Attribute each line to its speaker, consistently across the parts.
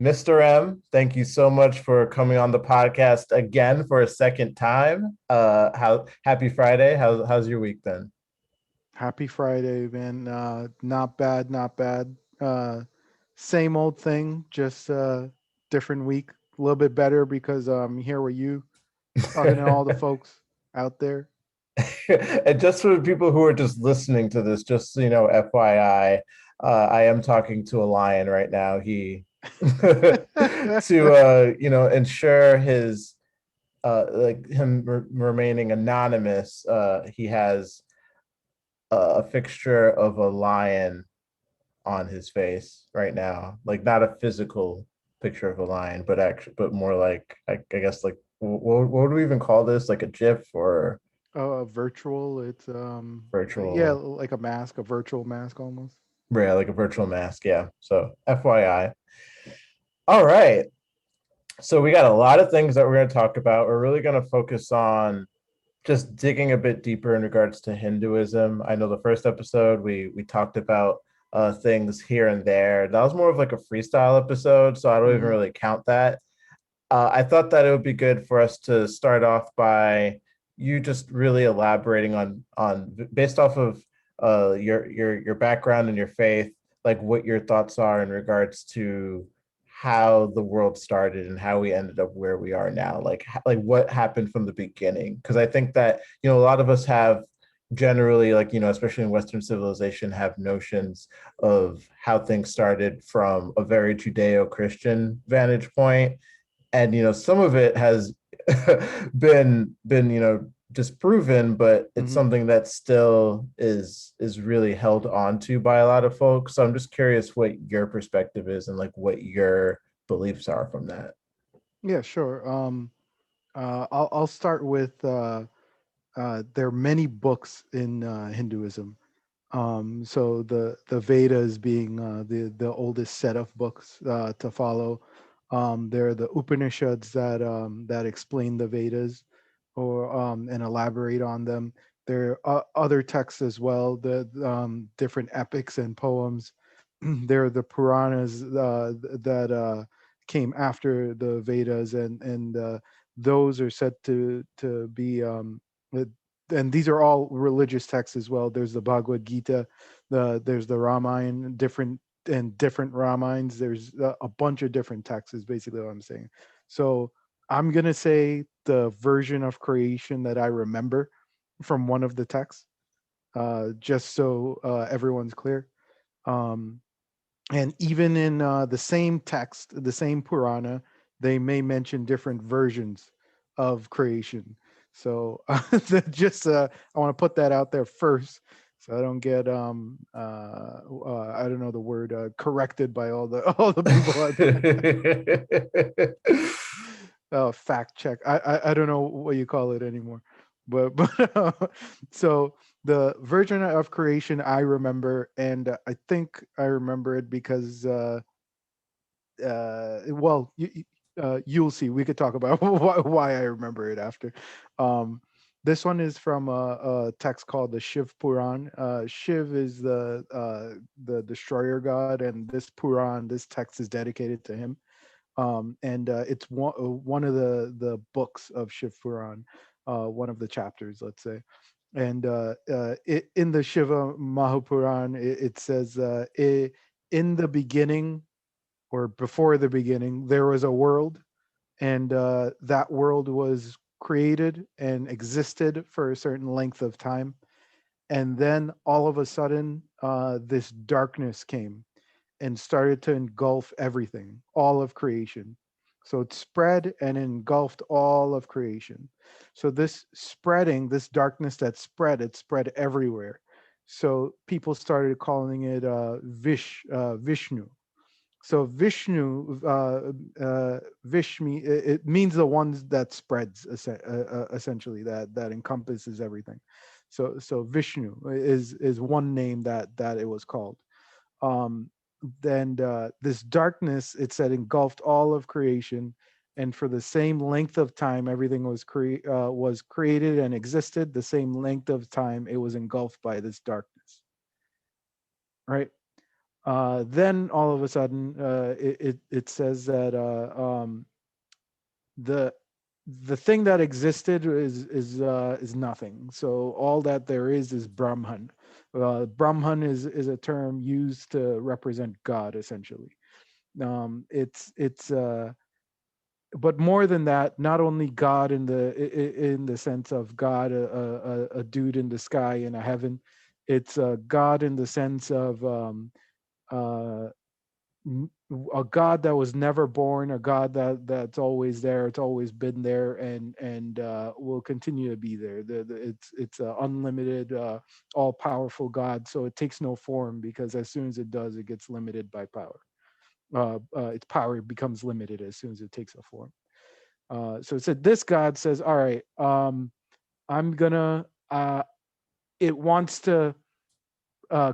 Speaker 1: Mr. M, thank you so much for coming on the podcast again for a second time. How happy Friday. How's your week been?
Speaker 2: Happy Friday, man. Not bad, not bad. Same old thing, just different week. A little bit better because I'm here with you, talking to all the folks out there.
Speaker 1: And just for the people who are just listening to this, just so you know, FYI, I am talking to a lion right now. He to ensure his like him remaining anonymous, he has a fixture of a lion on his face right now, like not a physical picture of a lion, but actually, but more like I guess like what do we even call this? Like a GIF or
Speaker 2: Virtual. It's yeah,
Speaker 1: virtual,
Speaker 2: like a mask, a virtual mask almost.
Speaker 1: yeah, like a virtual mask. Yeah. So FYI. All right. So we got a lot of things that we're going to talk about. We're really going to focus on just digging a bit deeper in regards to Hinduism. I know the first episode we talked about things here and there. That was more of like a freestyle episode, so I don't even
Speaker 2: Mm-hmm.
Speaker 1: really count that. I thought that it would be good for us to start off by you just really elaborating on based off of your background and your faith, like what your thoughts are in regards to how the world started and how we ended up where we are now, like what happened from the beginning. Because I think that a lot of us have generally, like, especially in Western civilization, have notions of how things started from a very Judeo-Christian vantage point, and some of it has been disproven, but it's
Speaker 2: Mm-hmm.
Speaker 1: something that still is really held on to by a lot of folks. So I'm just curious what your perspective is and like what your beliefs are from that.
Speaker 2: Yeah, sure. I'll start with there are many books in Hinduism. So the Vedas being the oldest set of books to follow. There are the Upanishads that explain the Vedas or and elaborate on them. There are other texts as well, the different epics and poems. There are the Puranas that came after the Vedas, and those are said to be and these are all religious texts as well. There's the Bhagavad Gita, there's the Ramayana, different Ramayans. There's a bunch of different texts. Is basically what I'm saying. So I'm gonna say the version of creation that I remember from one of the texts, just so everyone's clear. Um, and even in the same text, the same Purana, they may mention different versions of creation. So just I want to put that out there first, so I don't get I don't know the word corrected by all the all the people out there. Fact check. I don't know what you call it anymore, but so the version of creation I remember, and I think I remember it because well, you'll see. We could talk about why I remember it after. Um, this one is from a text called the Shiv Puran. Shiv is the destroyer god, and this Puran, this text is dedicated to him. And it's one of the books of Shiv Puran, one of the chapters, let's say. And in the Shiva Mahapuran, it says, in the beginning, or before the beginning, there was a world, and that world was created and existed for a certain length of time. And then all of a sudden, this darkness came and started to engulf everything, all of creation. So it spread and engulfed all of creation. So this spreading, this darkness that spread, it spread everywhere. So people started calling it Vishnu. So Vishnu, Vishmi, it means the ones that spreads, essentially, that encompasses everything. So Vishnu is one name that it was called. Um, then this darkness, it said, engulfed all of creation, and for the same length of time everything was created and existed, the same length of time it was engulfed by this darkness, right? Then all of a sudden, it says that the the thing that existed is nothing. So all that there is Brahman. Brahman is a term used to represent God, essentially. It's but more than that, not only God in the sense of God, a dude in the sky in a heaven. It's God in the sense of uh, a God that was never born, a God that's always there, it's always been there, and will continue to be there. It's a unlimited, all powerful God. So it takes no form, because as soon as it does, it gets limited by power. Its power becomes limited as soon as it takes a form. So it said this God says, all right, I'm gonna. It wants to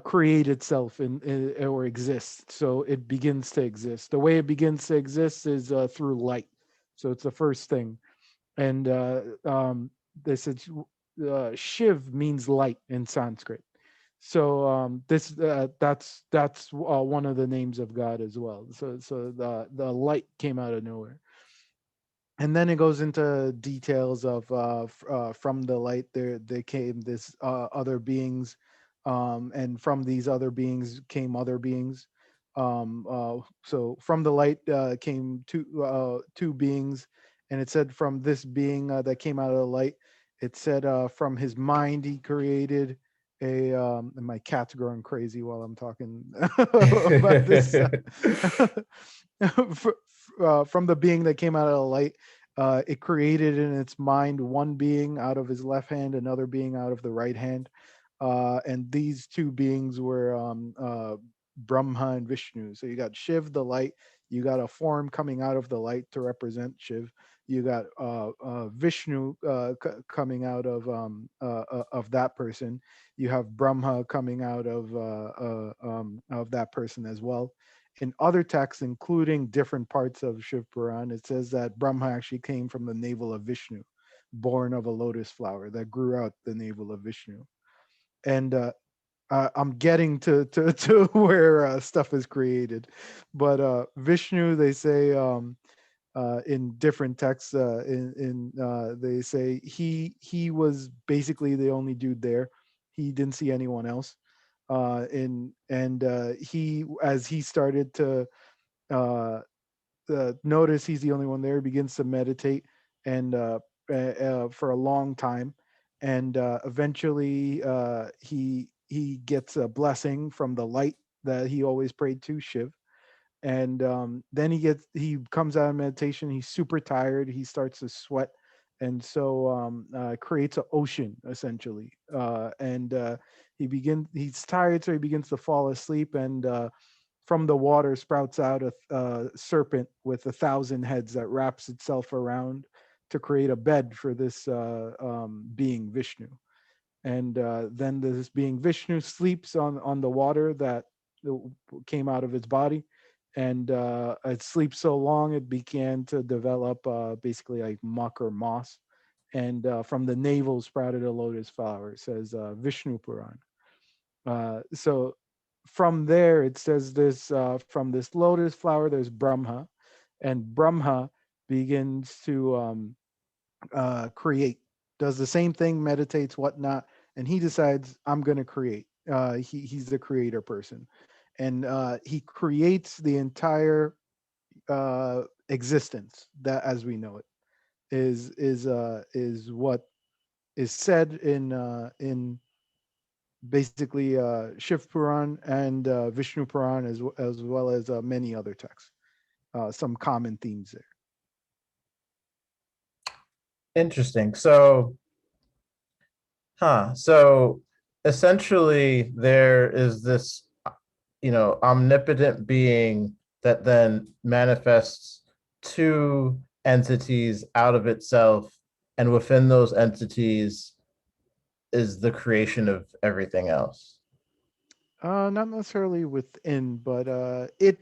Speaker 2: create itself or exist. So it begins to exist. The way it begins to exist is through light. So it's the first thing. And this is Shiv means light in Sanskrit. So that's one of the names of God as well. So the light came out of nowhere. And then it goes into details of from the light there came this other beings, and from these other beings came other beings. So from the light came two beings, and it said from this being that came out of the light, it said from his mind he created a and my cat's growing crazy while I'm talking about this from the being that came out of the light, it created in its mind one being out of his left hand, another being out of the right hand. And these two beings were Brahma and Vishnu. So you got Shiv, the light. You got a form coming out of the light to represent Shiv. You got Vishnu coming out of that person. You have Brahma coming out of that person as well. In other texts, including different parts of Shiv Puran, it says that Brahma actually came from the navel of Vishnu, born of a lotus flower that grew out the navel of Vishnu. And I'm getting to where stuff is created, but Vishnu, they say in different texts, they say he was basically the only dude there. He didn't see anyone else. He, as he started to uh, notice he's the only one there, begins to meditate and for a long time, and eventually he gets a blessing from the light that he always prayed to, Shiv. And then he comes out of meditation. He's super tired. He starts to sweat, and so creates an ocean essentially. And he's tired, so he begins to fall asleep, and from the water sprouts out a serpent with 1,000 heads that wraps itself around to create a bed for this being Vishnu. And then this being Vishnu sleeps on the water that came out of its body, and it sleeps so long it began to develop basically like muck or moss. And from the navel sprouted a lotus flower. It says Vishnu Puran. So from there, it says this from this lotus flower, there's Brahma, and Brahma begins to create, does the same thing, meditates, whatnot, and he decides, I'm going to create. He's the creator person, and he creates the entire existence that, as we know it, is what is said in basically Shiv Puran and Vishnu Puran, as well as many other texts. Some common themes there.
Speaker 1: Interesting. So essentially there is this, omnipotent being that then manifests two entities out of itself, and within those entities is the creation of everything else.
Speaker 2: Not necessarily within, but it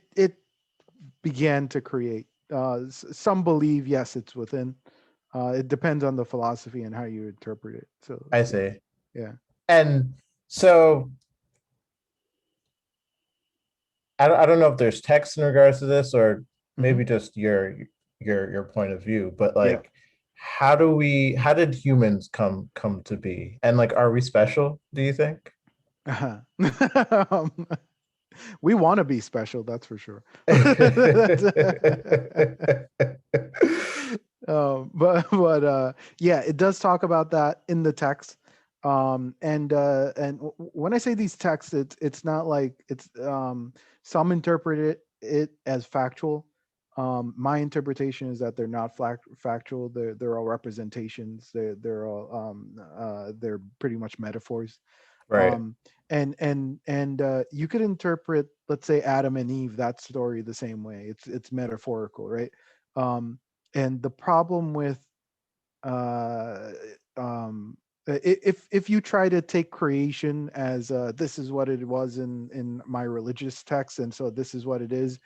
Speaker 2: began to create. Some believe yes, it's within. It depends on the philosophy and how you interpret it. So
Speaker 1: I see.
Speaker 2: yeah.
Speaker 1: And so I don't know if there's text in regards to this or
Speaker 2: Hmm.
Speaker 1: maybe just your point of view, but
Speaker 2: Yeah.
Speaker 1: like how did humans come to be? And like are we special, do you think?
Speaker 2: Uh-huh. Um, we want to be special, that's for sure. That's- but yeah, it does talk about that in the text. When I say these texts, it's not like it's some interpret it as factual. My interpretation is that they're not factual. They're all representations. They're pretty much metaphors.
Speaker 1: Right,
Speaker 2: um you could interpret, let's say, Adam and Eve, that story, the same way. It's metaphorical, right? And the problem with uh if you try to take creation as this is what it was in my religious text, and so this is what it is,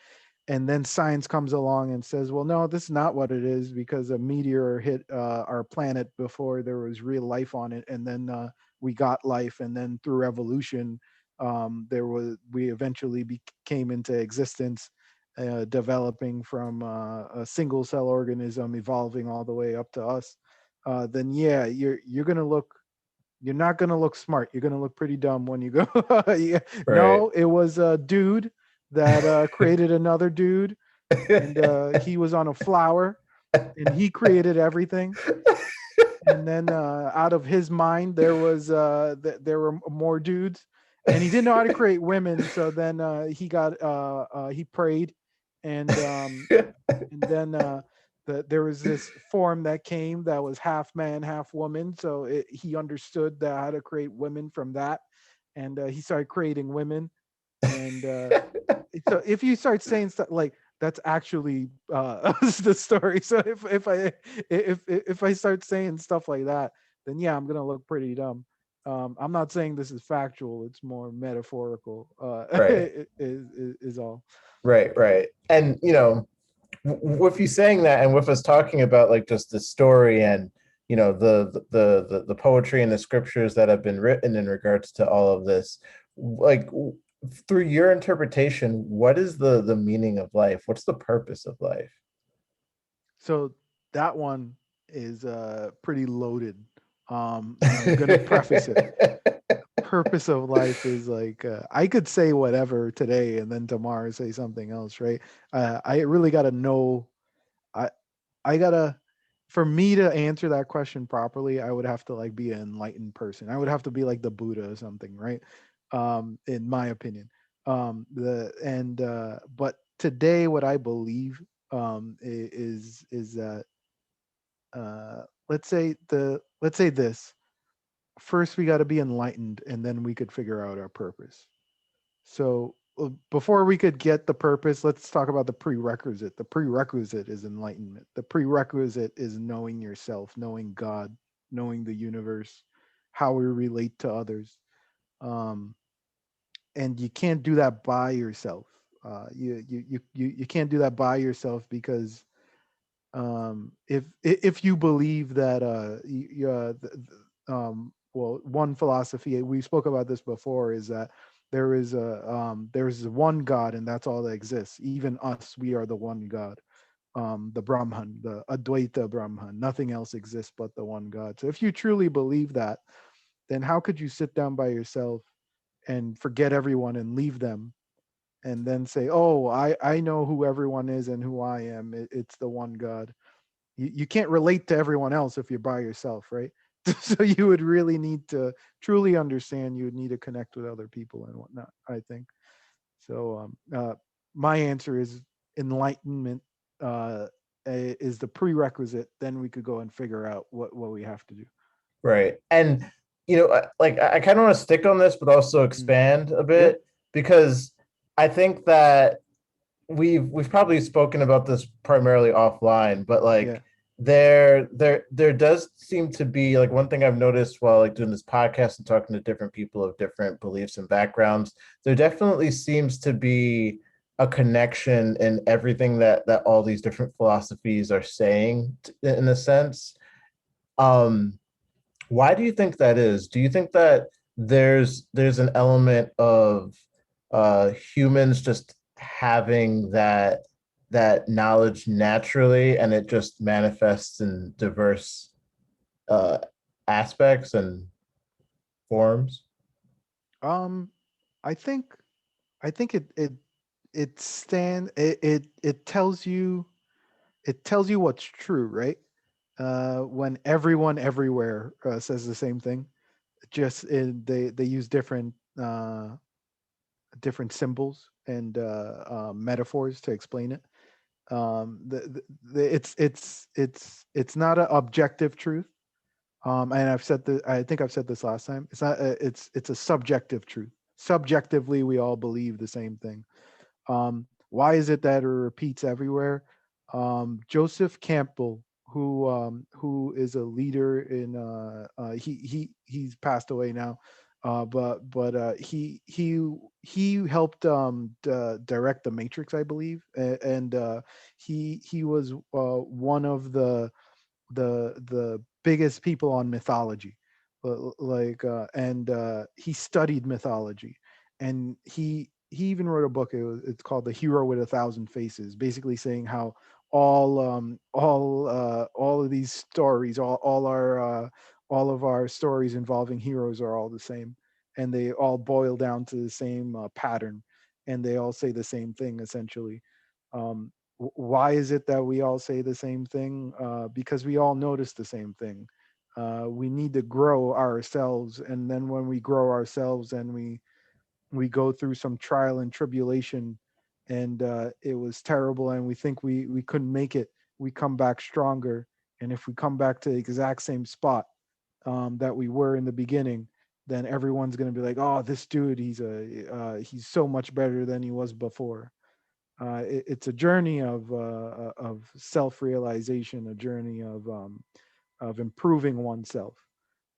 Speaker 2: and then science comes along and says, well, no, this is not what it is, because a meteor hit our planet before there was real life on it, and then we got life, and then through evolution, we eventually came into existence, developing from a single cell organism, evolving all the way up to us. Then yeah, you're not gonna look smart. You're gonna look pretty dumb when you go. Yeah.
Speaker 1: right.
Speaker 2: No, it was a dude that created another dude, and he was on a flower, and he created everything. And then out of his mind, there were more dudes, and he didn't know how to create women. So then he prayed, and then there was this form that came that was half man, half woman. So he understood that how to create women from that, and he started creating women. And so if you start saying stuff like that's actually the story. So if I start saying stuff like that, then yeah, I'm gonna look pretty dumb. I'm not saying this is factual; it's more metaphorical.
Speaker 1: Right,
Speaker 2: Is all.
Speaker 1: right. And with you saying that and with us talking about like just the story and the poetry and the scriptures that have been written in regards to all of this, like through your interpretation, what is the meaning of life? What's the purpose of life?
Speaker 2: So that one is pretty loaded. And I'm gonna preface it. Purpose of life is like I could say whatever today and then tomorrow say something else, right? I really got to know. I I gotta For me to answer that question properly, I would have to like be an enlightened person. I would have to be like the Buddha or something, right? In my opinion. The and But today, what I believe is that let's say this. First, we got to be enlightened, and then we could figure out our purpose. So before we could get the purpose, let's talk about the prerequisite. The prerequisite is enlightenment. The prerequisite is knowing yourself, knowing God, knowing the universe, how we relate to others. Um, and you can't do that by yourself. You can't do that by yourself because if you believe that well, one philosophy we spoke about this before is that there's one God, and that's all that exists. Even us, we are the one God, the Brahman, the Advaita Brahman. Nothing else exists but the one God. So if you truly believe that, then how could you sit down by yourself and forget everyone and leave them, and then say, oh, I know who everyone is and who I am. It's the one God. You can't relate to everyone else if you're by yourself, right? So you would really need to truly understand. You would need to connect with other people and whatnot, I think. So my answer is enlightenment is the prerequisite. Then we could go and figure out what we have to do.
Speaker 1: Right. And like I kind of want to stick on this, but also
Speaker 2: Mm.
Speaker 1: expand a
Speaker 2: Yeah,
Speaker 1: bit because I think that we've probably spoken about this primarily offline, but
Speaker 2: yeah.
Speaker 1: like there does seem to be like one thing I've noticed while like doing this podcast and talking to different people of different beliefs and backgrounds, there definitely seems to be a connection in everything that all these different philosophies are saying in a sense. Um, why do you think that is? Do you think that there's an element of humans just having that knowledge naturally, and it just manifests in diverse uh, aspects and forms.
Speaker 2: Um, I think I think it tells you what's true, right? When everyone everywhere says the same thing, they use uh, different symbols and metaphors to explain it. It's not an objective truth. And I think I've said this last time. It's not. It's a subjective truth. Subjectively, we all believe the same thing. Why is it that it repeats everywhere? Joseph Campbell, who is a leader in he's passed away now, but he helped direct The Matrix, I believe, and he was one of the biggest people on mythology, and he studied mythology, and he even wrote a book. It's called The Hero with a Thousand Faces, basically saying how all of these stories, all of our stories involving heroes are all the same, and they all boil down to the same pattern, and they all say the same thing essentially. um, why is it that we all say the same thing? Because we all notice the same thing. We need to grow ourselves, and then when we grow ourselves and we go through some trial and tribulation, and it was terrible, and we think we couldn't make it, we come back stronger. And if we come back to the exact same spot that we were in the beginning, then everyone's going to be like, oh, this dude, he's so much better than he was before. It's a journey of self-realization, a journey of improving oneself.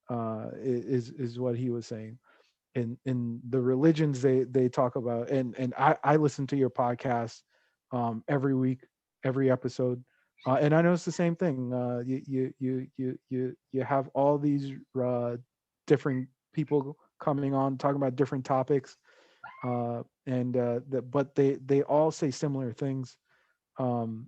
Speaker 2: Is what he was saying. In the religions they talk about, and I listen to your podcast every week, every episode, and I know it's the same thing. You have all these different people coming on talking about different topics, but they all say similar things. The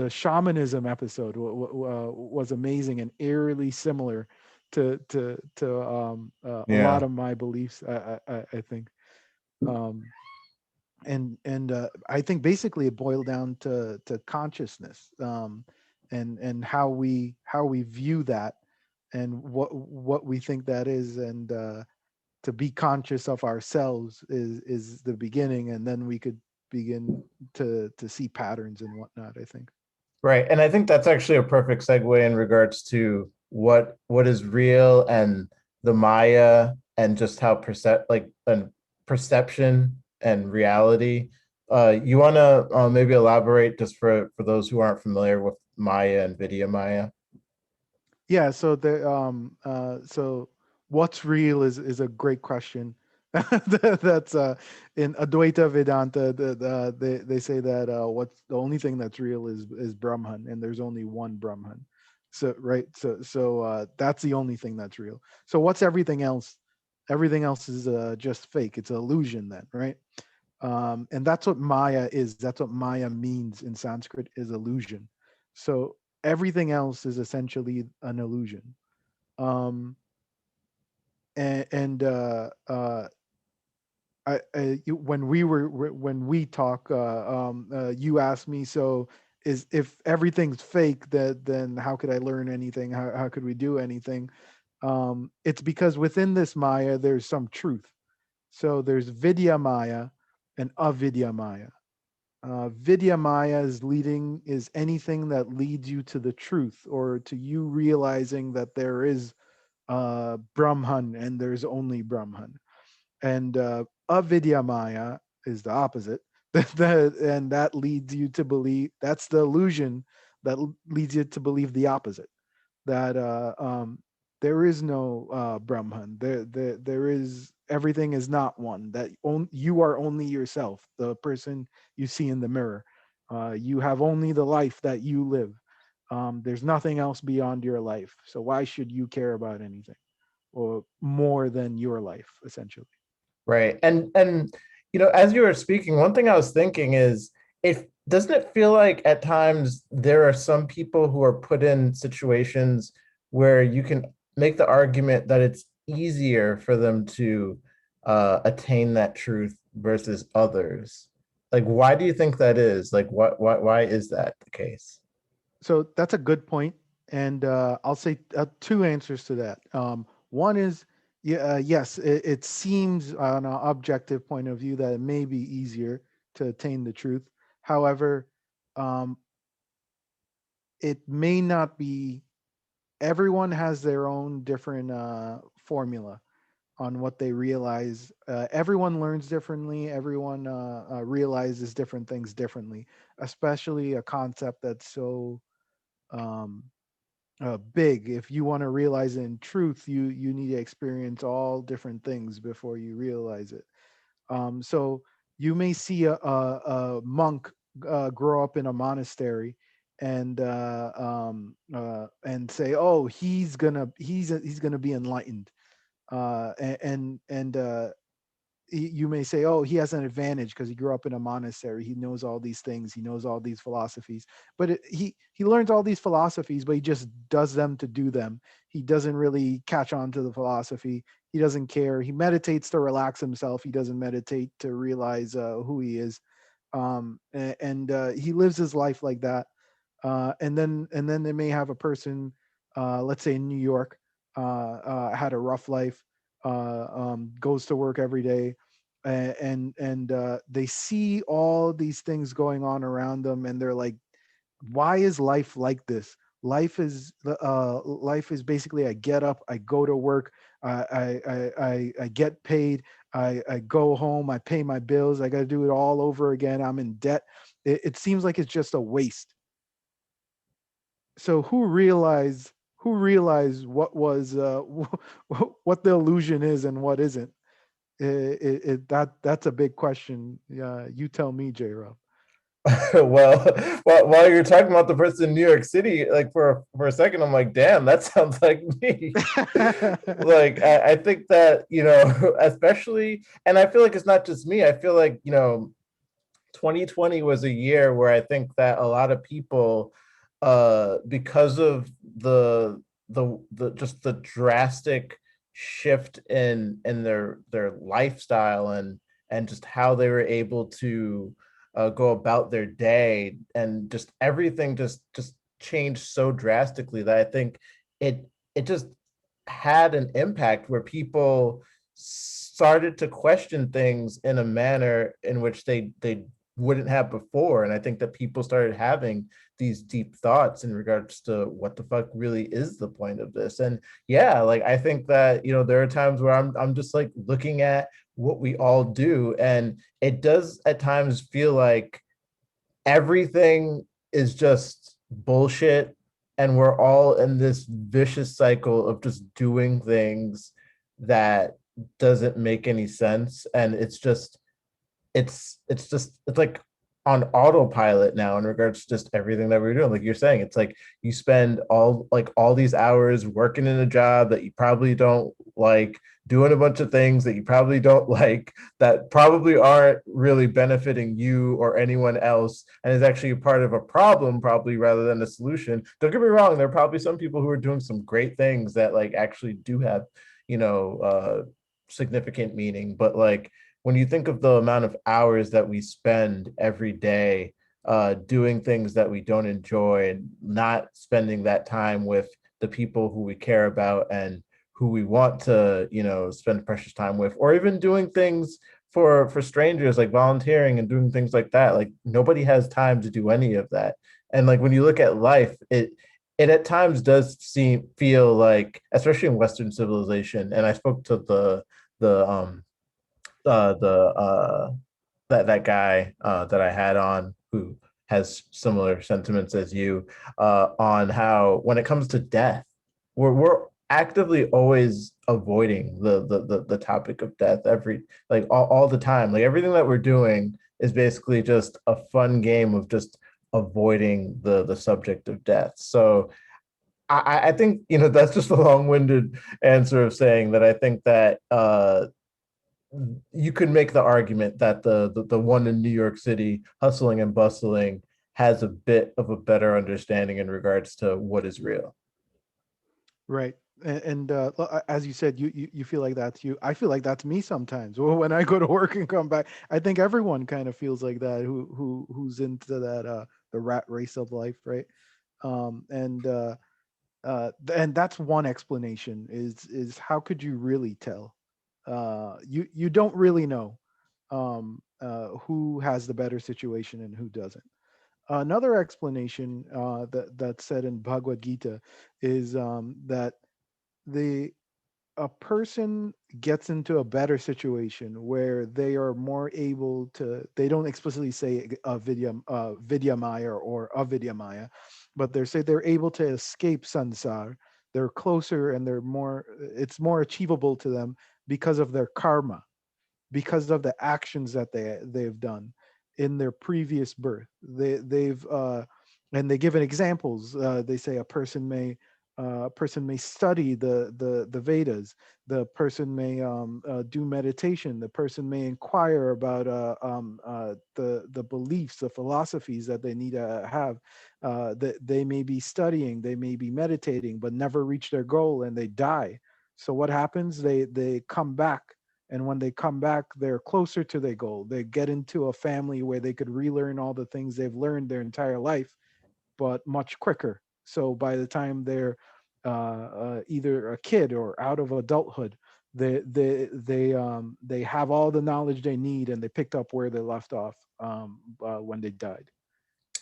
Speaker 2: shamanism episode was amazing and eerily similar to a lot
Speaker 1: Yeah.
Speaker 2: of my beliefs. I think, um, and I think basically it boiled down to consciousness, and how we view that, and what we think that is, and to be conscious of ourselves is the beginning, and then we could begin to see patterns and whatnot, I think.
Speaker 1: Right. And I think that's actually a perfect segue in regards to what is real and the Maya, and just how perception and reality. You want to maybe elaborate just for those who aren't familiar with Maya and Vidya Maya?
Speaker 2: Yeah, so what's real is a great question. That's in Advaita Vedanta, they say that what's the only thing that's real is Brahman, and there's only one Brahman. So right, that's the only thing that's real. So what's everything else? Everything else is just fake. It's an illusion then, right? And that's what Maya is. That's what Maya means in Sanskrit, is illusion. So everything else is essentially an illusion. Um, and when we talk, you asked me, so is if everything's fake, that then how could I learn anything? How could we do anything? It's because within this Maya there's some truth. So there's Vidya Maya and Avidya Maya. Vidya Maya is anything that leads you to the truth, or to you realizing that there is Brahman and there's only Brahman. And Avidya Maya is the opposite. And that leads you to believe, that's the illusion that leads you to believe the opposite, that there is no Brahman. There is, everything is not one. That you are only yourself, the person you see in the mirror. You have only the life that you live. There's nothing else beyond your life. So why should you care about anything or more than your life, essentially?
Speaker 1: Right. And As you were speaking, one thing I was thinking is, if doesn't it feel like at times there are some people who are put in situations where you can make the argument that it's easier for them to attain that truth versus others? Like, why do you think that is? Like, why is that the case?
Speaker 2: So that's a good point, and I'll say two answers to that. One is, yeah, yes, it seems on an objective point of view that it may be easier to attain the truth. However, um, it may not be. Everyone has their own different formula on what they realize. Everyone learns differently. Everyone realizes different things differently, especially a concept that's so um, big. If you want to realize it in truth, you need to experience all different things before you realize it. So you may see a monk grow up in a monastery and say, "Oh, he's gonna be enlightened," and you may say, "Oh, he has an advantage because he grew up in a monastery. He knows all these things. He knows all these philosophies." But he learns all these philosophies, but he just does them to do them. He doesn't really catch on to the philosophy. He doesn't care. He meditates to relax himself. He doesn't meditate to realize who he is. And he lives his life like that. And then they may have a person, let's say in New York, had a rough life, goes to work every day, and they see all these things going on around them, and they're like, why is life like this? Life is basically, I get up, I go to work, I get paid, I go home, I pay my bills, I got to do it all over again, I'm in debt. It seems like it's just a waste. So who realized what was what the illusion is and what isn't? That's a big question. You tell me, J Rob.
Speaker 1: Well, while you're talking about the person in New York City, like for a second, I'm like, damn, that sounds like me. Like, I think that, especially, and I feel like it's not just me. I feel like, 2020 was a year where I think that a lot of people, because of the just the drastic shift in their lifestyle and just how they were able to go about their day, and just everything just changed so drastically that I think it just had an impact where people started to question things in a manner in which they wouldn't have before. And I think that people started having these deep thoughts in regards to what the fuck really is the point of this. And yeah, like I think that, there are times where I'm just like looking at what we all do, and it does at times feel like everything is just bullshit, and we're all in this vicious cycle of just doing things that doesn't make any sense. And it's like on autopilot now in regards to just everything that we're doing. Like you're saying, it's like you spend all these hours working in a job that you probably don't like, doing a bunch of things that you probably don't like, that probably aren't really benefiting you or anyone else, and is actually a part of a problem probably rather than a solution. Don't get me wrong, there are probably some people who are doing some great things that like actually do have, you know uh significant meaning. But like, when you think of the amount of hours that we spend every day doing things that we don't enjoy, and not spending that time with the people who we care about and who we want to, spend precious time with, or even doing things for strangers, like volunteering and doing things like that. Like nobody has time to do any of that. And like when you look at life, it at times does feel like, especially in Western civilization. And I spoke to the that guy that I had on, who has similar sentiments as you, on how when it comes to death, we're actively always avoiding the topic of death, like all the time. Like everything that we're doing is basically just a fun game of just avoiding the subject of death. So I think, that's just a long-winded answer of saying that I think that you could make the argument that the one in New York City, hustling and bustling, has a bit of a better understanding in regards to what is real.
Speaker 2: Right. As you said, you feel like that's you. I feel like that's me sometimes. Well, when I go to work and come back, I think everyone kind of feels like that. Who's into that the rat race of life, right? Um, and uh, and that's one explanation. Is how could you really tell? You don't really know who has the better situation and who doesn't. Another explanation that's said in Bhagavad Gita is that the a person gets into a better situation where they are more able to, they don't explicitly say vidya maya or avidya maya, but they say they're able to escape sansar. They're closer and they're more, it's more achievable to them because of their karma, because of the actions that they've done in their previous birth. They've and they give an examples. They say a person may study the Vedas. The person may do meditation. The person may inquire about the beliefs, the philosophies that they need to have. That they may be studying, they may be meditating, but never reach their goal, and they die. So what happens? They come back, and when they come back, they're closer to their goal. They get into a family where they could relearn all the things they've learned their entire life, but much quicker. So by the time they're either a kid or out of adulthood, they have all the knowledge they need, and they picked up where they left off when they died.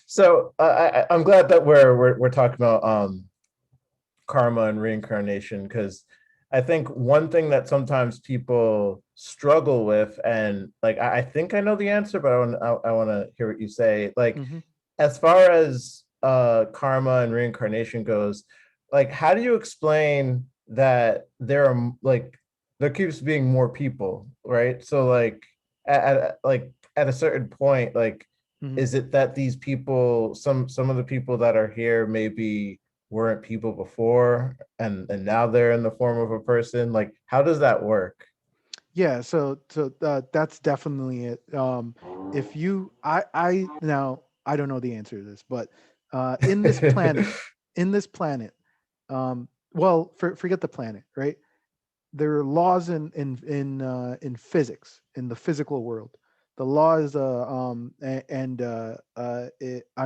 Speaker 1: So I'm glad that we're talking about karma and reincarnation, because I think one thing that sometimes people struggle with, and like I think I know the answer, but I want to hear what you say. Like,
Speaker 2: Hmm.
Speaker 1: as far as karma and reincarnation goes, like how do you explain that there are like there keeps being more people, right? So like like at a certain point, like
Speaker 2: Hmm.
Speaker 1: is it that these people, some of the people that are here maybe weren't people before and now they're in the form of a person? Like how does that work?
Speaker 2: Yeah, so that's definitely it. If you, I now I don't know the answer to this, but in this planet, in this planet, well, forget the planet, right? There are laws in physics, in the physical world. The law is I'm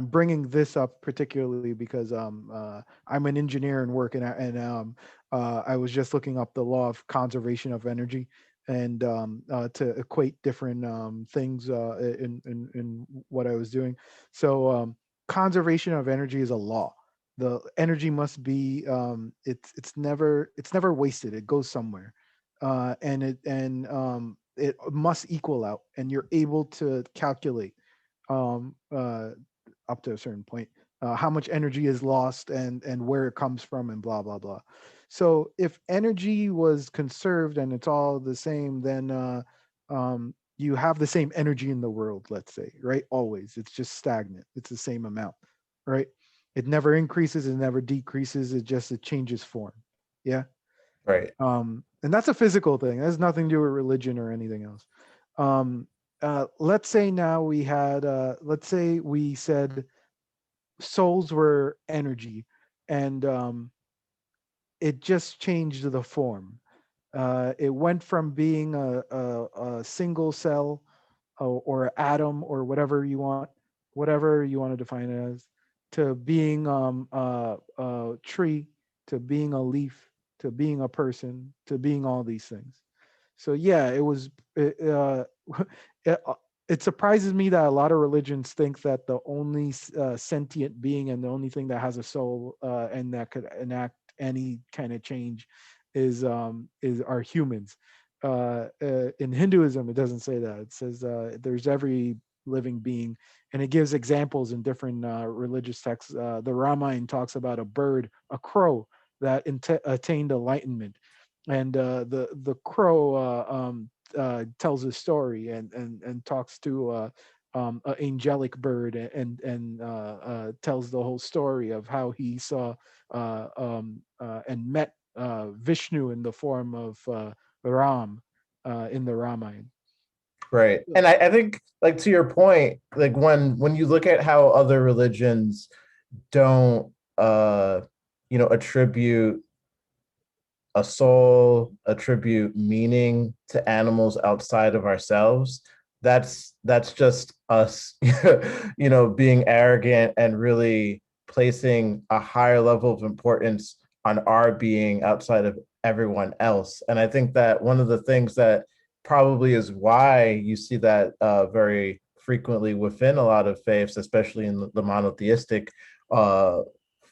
Speaker 2: bringing this up particularly because I'm an engineer and work, I was just looking up the law of conservation of energy, and to equate different things in what I was doing. So conservation of energy is a law. The energy must be it's never wasted. It goes somewhere, it must equal out, and you're able to calculate um, uh, up to a certain point how much energy is lost and where it comes from and blah blah blah. So if energy was conserved and it's all the same, then you have the same energy in the world, let's say, right? Always, it's just stagnant. It's the same amount, right? It never increases, it never decreases. It changes form. Yeah.
Speaker 1: Right.
Speaker 2: And that's a physical thing. It has nothing to do with religion or anything else. Um, let's say now we had, let's say we said souls were energy, and it just changed the form. It went from being a single cell or an atom or whatever you want to define it as, to being a tree, to being a leaf, to being a person, to being all these things. So yeah, it was. It, it surprises me that a lot of religions think that the only sentient being and the only thing that has a soul and that could enact any kind of change is are humans. In Hinduism, it doesn't say that. It says there's every living being, and it gives examples in different religious texts. The Ramayana talks about a bird, a crow, that attained enlightenment, and the crow tells a story and talks to an angelic bird, tells the whole story of how he saw and met Vishnu in the form of Ram, in the Ramayana.
Speaker 1: Right. And I think like to your point, like when you look at how other religions don't attribute a soul, attribute meaning to animals outside of ourselves, that's just us being arrogant and really placing a higher level of importance on our being outside of everyone else. And I think that one of the things that probably is why you see that very frequently within a lot of faiths, especially in the monotheistic uh,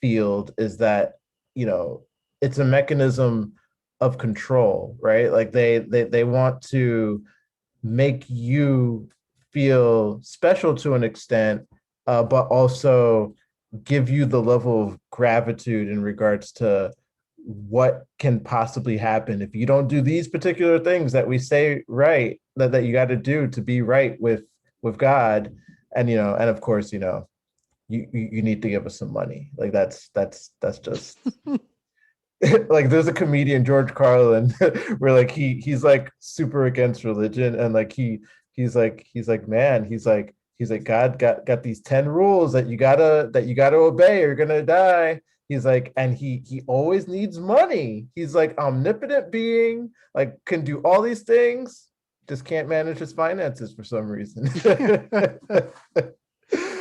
Speaker 1: field, is that you know it's a mechanism of control, right? Like they want to make you feel special to an extent, but also give you the level of gratitude in regards to what can possibly happen if you don't do these particular things that we say right that you got to do to be right with God. And and of course, you need to give us some money. Like that's just like there's a comedian George Carlin where like he's like super against religion, and like he's like man, he's like God got these 10 rules that you gotta obey or you're gonna die. He's like, and he always needs money. He's like omnipotent being, like can do all these things, just can't manage his finances for some reason.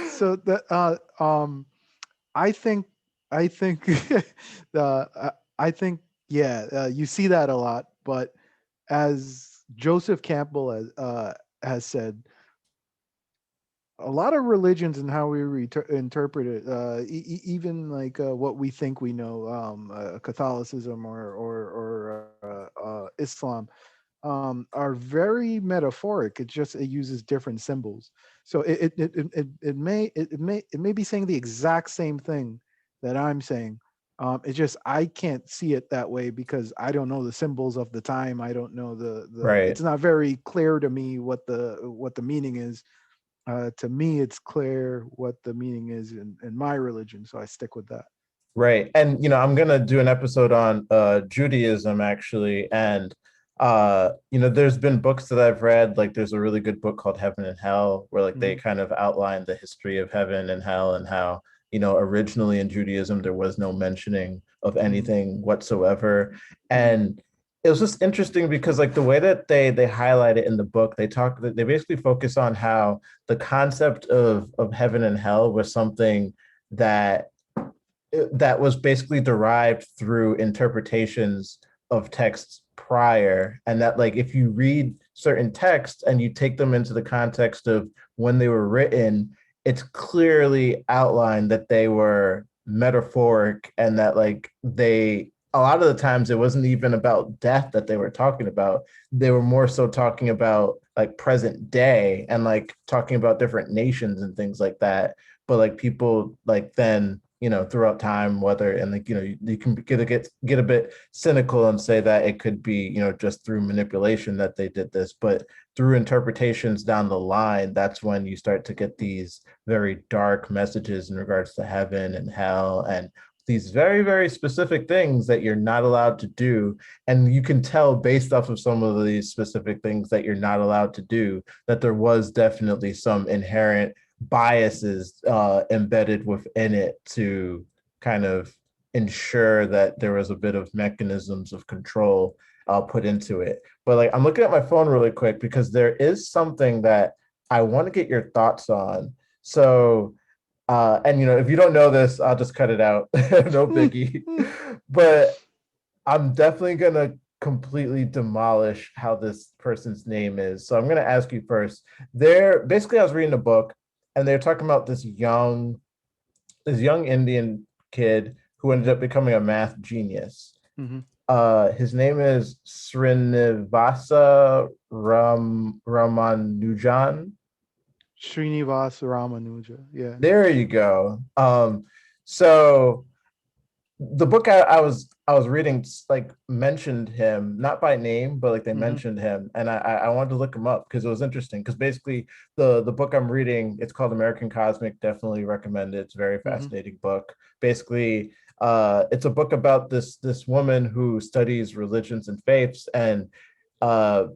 Speaker 2: So I think I think I think yeah, you see that a lot, but as Joseph Campbell has said, a lot of religions and how we interpret it, even like what we think we know, Catholicism or Islam, are very metaphoric. It uses different symbols. So it may be saying the exact same thing that I'm saying. It's just I can't see it that way because I don't know the symbols of the time. I don't know the.
Speaker 1: Right.
Speaker 2: It's not very clear to me what the meaning is. To me, it's clear what the meaning is in my religion, so I stick with that.
Speaker 1: Right. And I'm gonna do an episode on Judaism actually. And there's been books that I've read, like there's a really good book called Heaven and Hell, where like they
Speaker 2: Hmm.
Speaker 1: kind of outline the history of heaven and hell and how, originally in Judaism there was no mentioning of
Speaker 2: Hmm.
Speaker 1: anything whatsoever.
Speaker 2: Hmm.
Speaker 1: And it was just interesting because like the way that they highlight it in the book, they basically focus on how the concept of heaven and hell was something that that was basically derived through interpretations of texts prior, and that like if you read certain texts and you take them into the context of when they were written, it's clearly outlined that they were metaphoric, and that like they a lot of the times it wasn't even about death that they were talking about. They were more so talking about like present day and like talking about different nations and things like that. But like people like then throughout time, whether and like you can get a bit cynical and say that it could be just through manipulation that they did this, but through interpretations down the line, that's when you start to get these very dark messages in regards to heaven and hell and these very very specific things that you're not allowed to do. And you can tell based off of some of these specific things that you're not allowed to do that there was definitely some inherent biases embedded within it to kind of ensure that there was a bit of mechanisms of control put into it. But like I'm looking at my phone really quick because there is something that I want to get your thoughts on. So and if you don't know this, I'll just cut it out. No biggie. But I'm definitely gonna completely demolish how this person's name is. So I'm gonna ask you first. There, basically, I was reading a book, and they're talking about this young Indian kid who ended up becoming a math genius.
Speaker 2: Hmm.
Speaker 1: His name is Srinivasa Ramanujan.
Speaker 2: Srinivas Ramanuja. Yeah.
Speaker 1: There you go. So the book I was reading like mentioned him not by name, but like they
Speaker 2: Hmm.
Speaker 1: mentioned him, and I wanted to look him up because it was interesting. Because basically the book I'm reading, it's called American Cosmic. Definitely recommend it. It's a very
Speaker 2: Hmm.
Speaker 1: fascinating book. Basically, it's a book about this woman who studies religions and faiths, and uh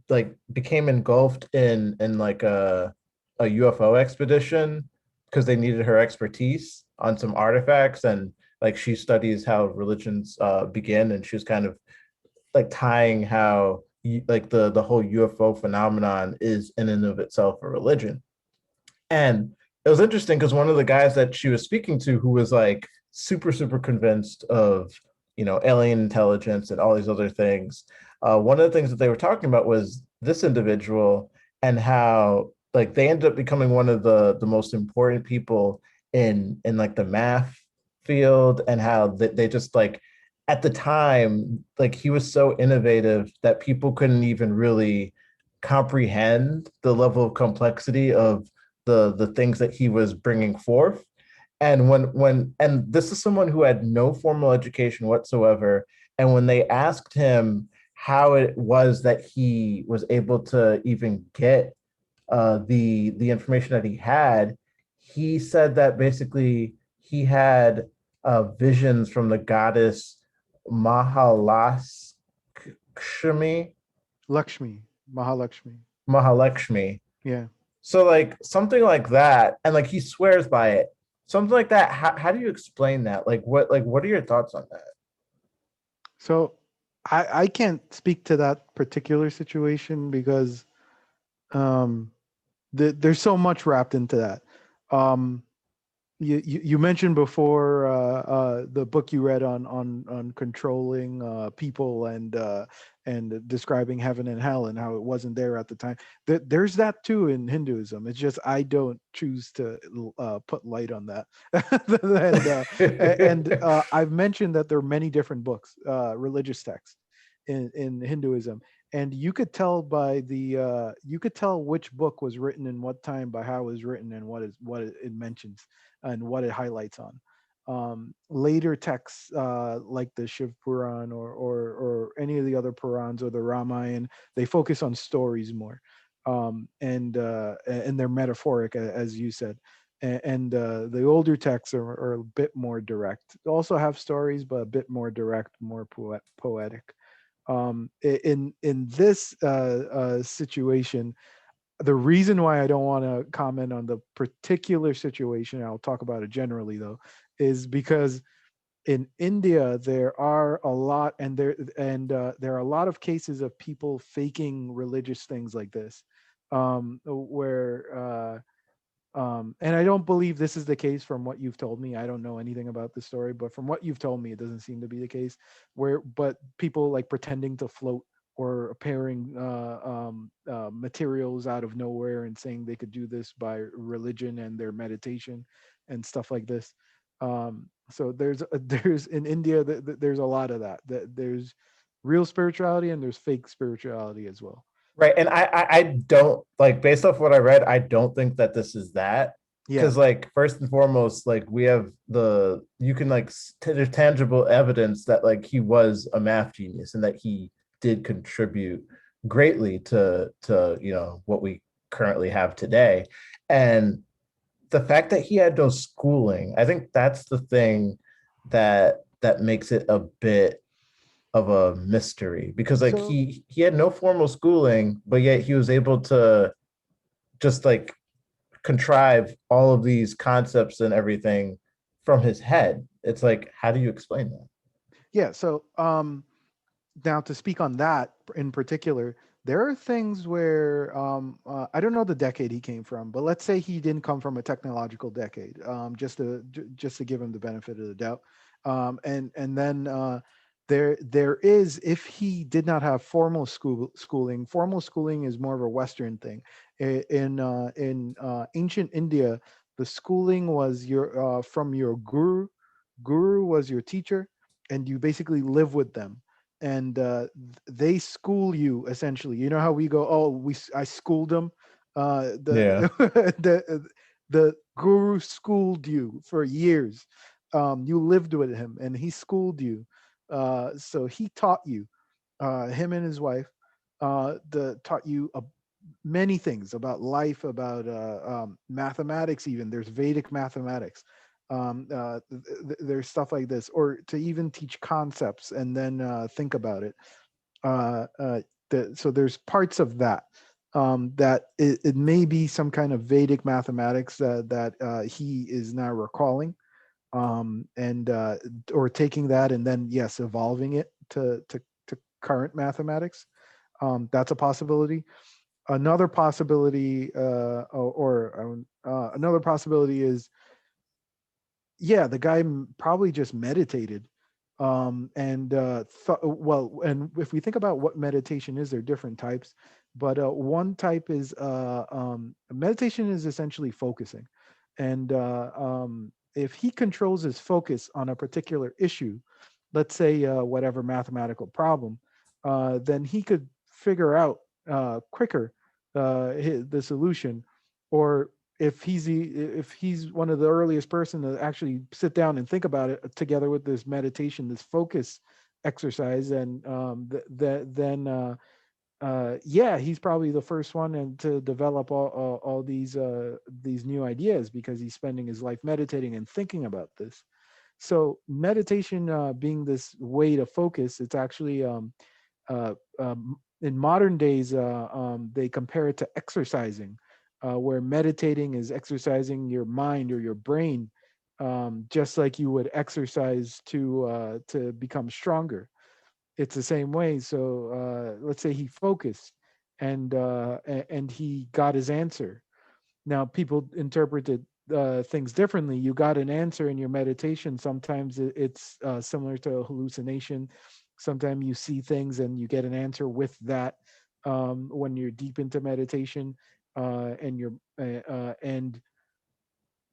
Speaker 1: like became engulfed in like a UFO expedition because they needed her expertise on some artifacts, and like she studies how religions begin, and she was kind of like tying how like the whole UFO phenomenon is in and of itself a religion. And it was interesting because one of the guys that she was speaking to, who was like super convinced of, alien intelligence and all these other things, one of the things that they were talking about was this individual, and how like they ended up becoming one of the most important people in like the math field, and how they just like at the time, like he was so innovative that people couldn't even really comprehend the level of complexity of the things that he was bringing forth. And and this is someone who had no formal education whatsoever, and when they asked him how it was that he was able to even get the information that he had, he said that basically he had visions from the goddess Mahalakshmi,
Speaker 2: Lakshmi, Mahalakshmi.
Speaker 1: Mahalakshmi.
Speaker 2: Yeah.
Speaker 1: So like something like that, and like he swears by it. Something like that. How do you explain that? Like what are your thoughts on that?
Speaker 2: So I can't speak to that particular situation because um, there's so much wrapped into that. Um, you mentioned before the book you read on controlling people and describing heaven and hell and how it wasn't there at the time. There's that too in Hinduism. It's just I don't choose to put light on that. And I've mentioned that there are many different books, religious texts in Hinduism, and you could tell by the you could tell which book was written in what time by how it was written and what it mentions and what it highlights on. Later texts like the Shiv Puran or any of the other Purans or the Ramayana, they focus on stories more, and they're metaphoric, as you said. And the older texts are a bit more direct. They also have stories, but a bit more direct, more poetic. In this situation, the reason why I don't want to comment on the particular situation, I'll talk about it generally though, is because in India there are a lot, there are a lot of cases of people faking religious things like this, where and I don't believe this is the case from what you've told me. I don't know anything about the story, but from what you've told me, it doesn't seem to be the case. But people like pretending to float or appearing materials out of nowhere and saying they could do this by religion and their meditation and stuff like this. So there's in India there's a lot of that. There's real spirituality and there's fake spirituality as well.
Speaker 1: Right. And I don't like, based off what I read, I don't think that this is that.
Speaker 2: Yeah.
Speaker 1: Because like first and foremost, like we have you can like there's tangible evidence that like he was a math genius and that he did contribute greatly to what we currently have today. And the fact that he had no schooling, I think that's the thing that makes it a bit of a mystery, because like
Speaker 2: So
Speaker 1: he had no formal schooling, but yet he was able to just like contrive all of these concepts and everything from his head. It's like, how do you explain that?
Speaker 2: yeah, so now to speak on that in particular, there are things where I don't know the decade he came from, but let's say he didn't come from a technological decade, just to give him the benefit of the doubt. And then there is, if he did not have formal schooling, formal schooling is more of a Western thing. In ancient India, the schooling was your from your guru. Guru was your teacher, and you basically live with them, and they school you essentially. You know how we go, oh, I schooled them.
Speaker 1: Yeah.
Speaker 2: The the guru schooled you for years. You lived with him and he schooled you. So he taught you, him and his wife, taught you many things about life, about mathematics. Even there's Vedic mathematics. There's stuff like this, or to even teach concepts and then think about it. So there's parts of that, that it may be some kind of Vedic mathematics that he is now recalling, and or taking that and then, yes, evolving it to current mathematics. That's a possibility. Another possibility, another possibility is, yeah, the guy probably just meditated, and well, and if we think about what meditation is, there are different types, but one type is, meditation is essentially focusing, and if he controls his focus on a particular issue, let's say whatever mathematical problem, then he could figure out quicker the solution. Or if he's one of the earliest person to actually sit down and think about it together with this meditation, this focus exercise, and then yeah, he's probably the first one and to develop all these new ideas, because he's spending his life meditating and thinking about this. So meditation, being this way to focus, it's actually, in modern days, they compare it to exercising, where meditating is exercising your mind or your brain, just like you would exercise to become stronger. It's the same way. So let's say he focused, and he got his answer. Now, people interpreted things differently. You got an answer in your meditation. Sometimes it's similar to a hallucination. Sometimes you see things and you get an answer with that, when you're deep into meditation, and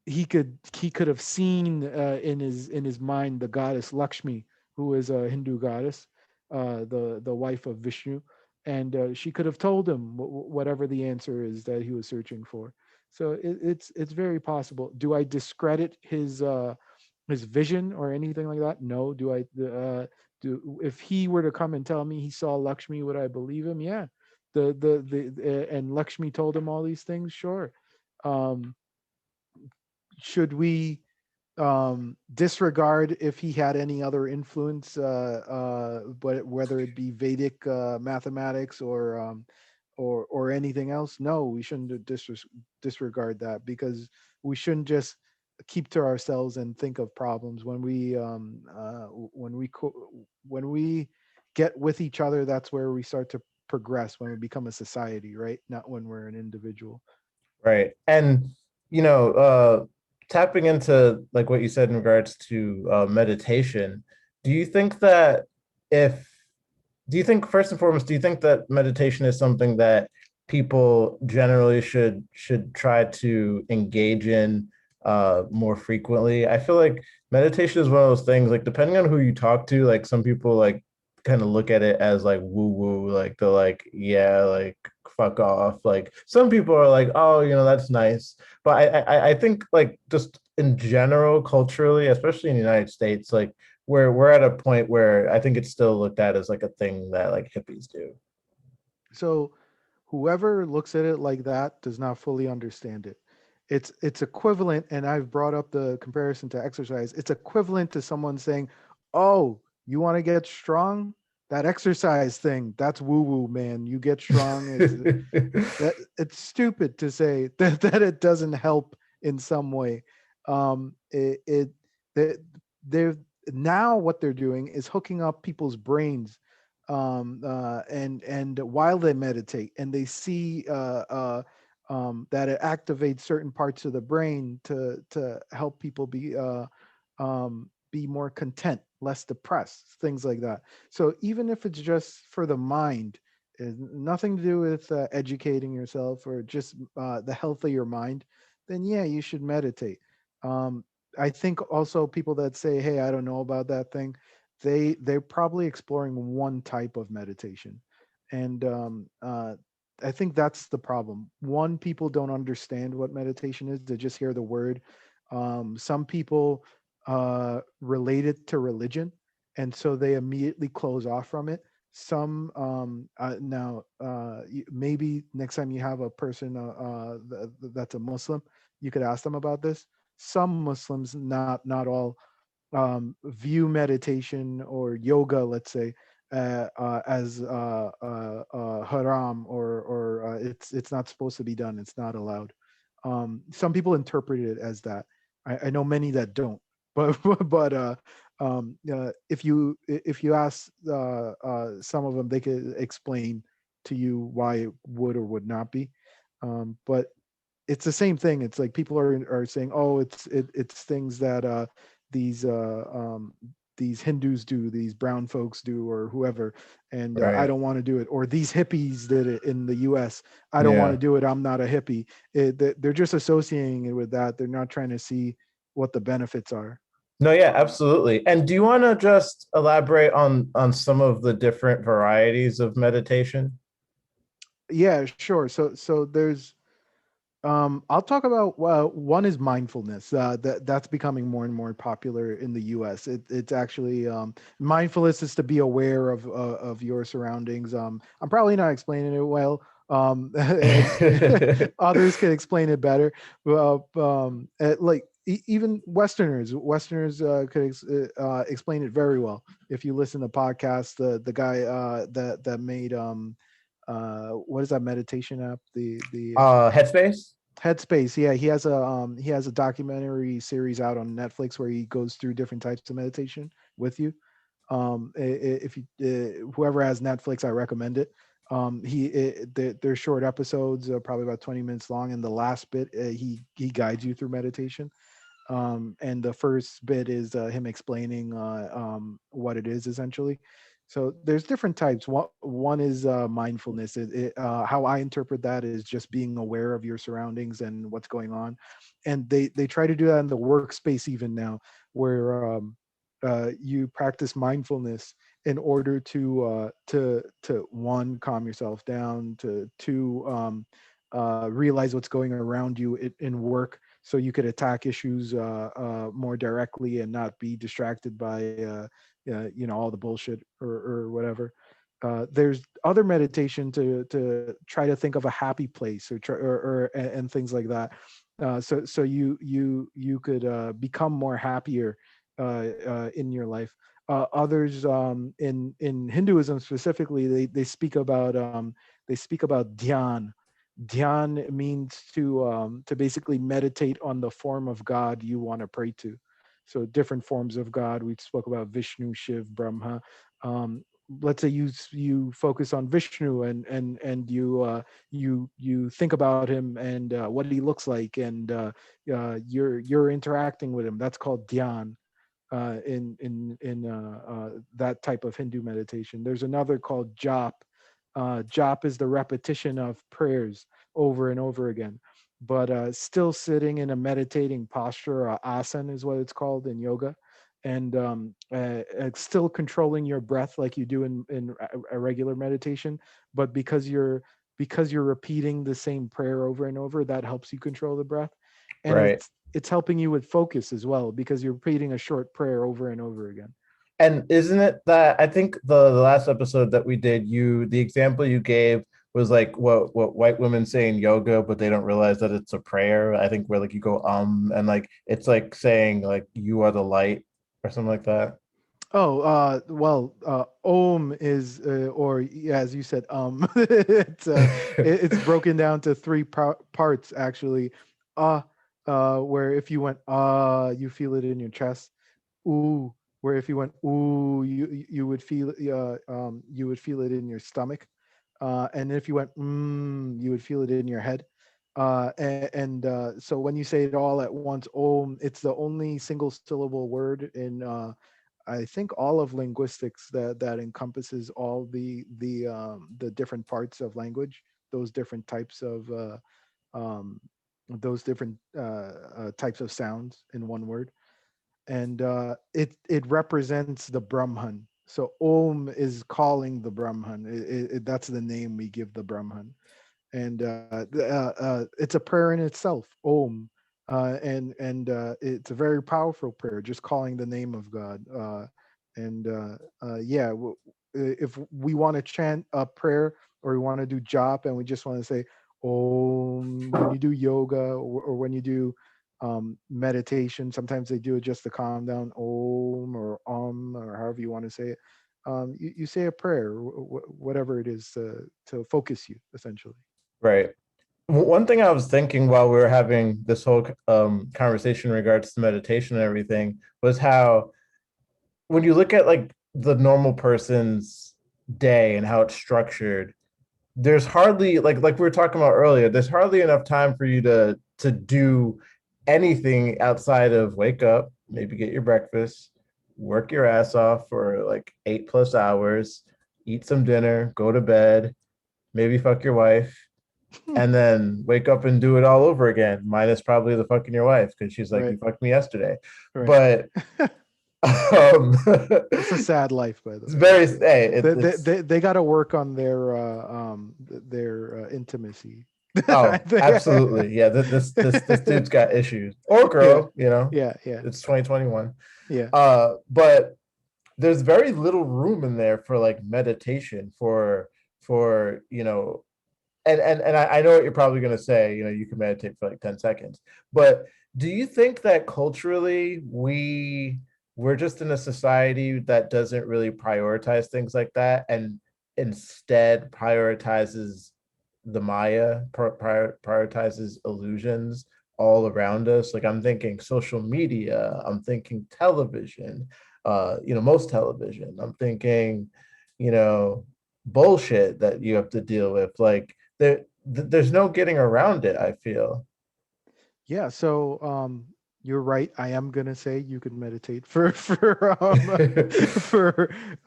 Speaker 2: he could have seen in his mind the goddess Lakshmi, who is a Hindu goddess, the wife of Vishnu, and she could have told him whatever the answer is that he was searching for. So it's very possible. Do I discredit his vision or anything like that? No. Do I do if he were to come and tell me he saw Lakshmi, would I believe him? Yeah. And Lakshmi told him all these things. Sure. Um, should we disregard if he had any other influence, but whether it be Vedic mathematics or anything else? No, we shouldn't disregard that, because we shouldn't just keep to ourselves and think of problems. When we get with each other, that's where we start to progress, when we become a society, right? Not when we're an individual.
Speaker 1: Right. And, tapping into like what you said in regards to meditation, do you think that if, do you think first and foremost, do you think that meditation is something that people generally should try to engage in more frequently? I feel like meditation is one of those things, like depending on who you talk to, like some people like kind of look at it as like woo woo, like they're like, yeah, like fuck off. Like some people are like, oh, that's nice. But I think like just in general, culturally, especially in the United States, like we're at a point where I think it's still looked at as like a thing that like hippies do.
Speaker 2: So whoever looks at it like that does not fully understand it. It's equivalent, and I've brought up the comparison to exercise. It's equivalent to someone saying, "Oh, you want to get strong? That exercise thing, that's woo woo, man. You get strong." It's stupid to say that it doesn't help in some way. It they, they're now what they're doing is hooking up people's brains, and while they meditate, and they see that it activates certain parts of the brain to help people be more content, less depressed, things like that. So even if it's just for the mind, nothing to do with educating yourself or just the health of your mind, then yeah, you should meditate. Um, I think also people that say, "Hey, I don't know about that thing," they're probably exploring one type of meditation, and I think that's the problem. One, people don't understand what meditation is; they just hear the word. Some people relate it to religion, and so they immediately close off from it. Some now maybe next time you have a person that's a Muslim, you could ask them about this. Some Muslims, not all, view meditation or yoga, let's say, as haram, or it's not supposed to be done. It's not allowed. Some people interpret it as that. I know many that don't, but if you ask some of them, they could explain to you why it would or would not be. But it's the same thing. It's like people are saying, oh, it's things that these uh, um, these Hindus do, these brown folks do, or whoever, and I
Speaker 1: Right.
Speaker 2: don't want to do it. Or these hippies did it in the U.S. I don't want to
Speaker 1: Yeah.
Speaker 2: do it. I'm not a hippie. They're just associating it with that. They're not trying to see what the benefits are.
Speaker 1: No, yeah, absolutely. And do you want to just elaborate on some of the different varieties of meditation?
Speaker 2: Yeah, sure. So there's I'll talk about one is mindfulness. That's becoming more and more popular in the U.S. It's actually mindfulness is to be aware of your surroundings. I'm probably not explaining it well. And others can explain it better. Well, like even Westerners could explain it very well. If you listen to podcasts, the guy that made what is that meditation app? The
Speaker 1: Headspace?
Speaker 2: Headspace, yeah, he has a documentary series out on Netflix where he goes through different types of meditation with you. If you whoever has Netflix, I recommend it. They're short episodes, probably about 20 minutes long, and the last bit he guides you through meditation. And the first bit is him explaining what it is essentially. So there's different types. One is mindfulness. How I interpret that is just being aware of your surroundings and what's going on, and they try to do that in the workspace even now, where you practice mindfulness in order to one, calm yourself down, to two, realize what's going around you in work, so you could attack issues more directly and not be distracted by all the bullshit or whatever. There's other meditation to try to think of a happy place, or try, or and things like that. So you could become more happier in your life. Others in Hinduism specifically, they speak about dhyan. Dhyan means to basically meditate on the form of God you want to pray to. So different forms of God. We spoke about Vishnu, Shiv, Brahma. Um, let's say you focus on Vishnu, and you think about him and what he looks like, and you're interacting with him. That's called dhyan in that type of Hindu meditation. There's another called jap. Jap is the repetition of prayers over and over again, but still sitting in a meditating posture. Asana is what it's called in yoga, and still controlling your breath like you do in a regular meditation. But because you're repeating the same prayer over and over, that helps you control the breath, and
Speaker 1: Right.
Speaker 2: it's helping you with focus as well because you're repeating a short prayer over and over again.
Speaker 1: And isn't it that I think the last episode that we did, the example you gave was like what white women say in yoga, but they don't realize that it's a prayer. I think where like you go and like it's like saying like you are the light or something like that.
Speaker 2: Oh, well, Om is, or yeah, as you said, it's broken down to three parts actually. Uh, where if you went you feel it in your chest. Ooh, where if you went ooh, you would feel you would feel it in your stomach. And if you went you would feel it in your head. So when you say it all at once, Om, it's the only single syllable word in I think all of linguistics that encompasses all the different parts of language, those different types of um, types of sounds in one word, and it represents the Brahman. So Om is calling the Brahman. That's the name we give the Brahman, and it's a prayer in itself, Om, and it's a very powerful prayer, just calling the name of God. And yeah, if we want to chant a prayer or we want to do jop and we just want to say Om when you do yoga, or when you do meditation, sometimes they do it just to calm down, Om or or however you want to say it. you say a prayer, whatever it is to focus you essentially.
Speaker 1: Right. One thing I was thinking while we were having this whole conversation in regards to meditation and everything was how when you look at like the normal person's day and how it's structured, there's hardly like we were talking about earlier, there's hardly enough time for you to do anything outside of wake up, maybe get your breakfast, work your ass off for like 8+ hours, eat some dinner, go to bed, maybe fuck your wife, and then wake up and do it all over again, minus probably the fucking your wife because she's like,
Speaker 2: Right,
Speaker 1: you fucked me yesterday.
Speaker 2: right.
Speaker 1: But
Speaker 2: That's a sad life, by the
Speaker 1: it's
Speaker 2: way.
Speaker 1: very hey, it's
Speaker 2: They got to work on their intimacy. I
Speaker 1: oh,
Speaker 2: think.
Speaker 1: absolutely. Yeah, this dude's got issues. Or
Speaker 2: Yeah,
Speaker 1: girl, you know.
Speaker 2: yeah, yeah,
Speaker 1: It's 2021.
Speaker 2: yeah.
Speaker 1: But there's very little room in there for like meditation for and I know what you're probably gonna say, you can meditate for like 10 seconds. But do you think that culturally we're just in a society that doesn't really prioritize things like that and instead prioritizes the Maya, prioritizes illusions all around us? Like I'm thinking social media, I'm thinking television, most television. I'm thinking, you know, bullshit that you have to deal with. Like there's no getting around it, I feel.
Speaker 2: Yeah, so you're right. I am gonna say you can meditate for for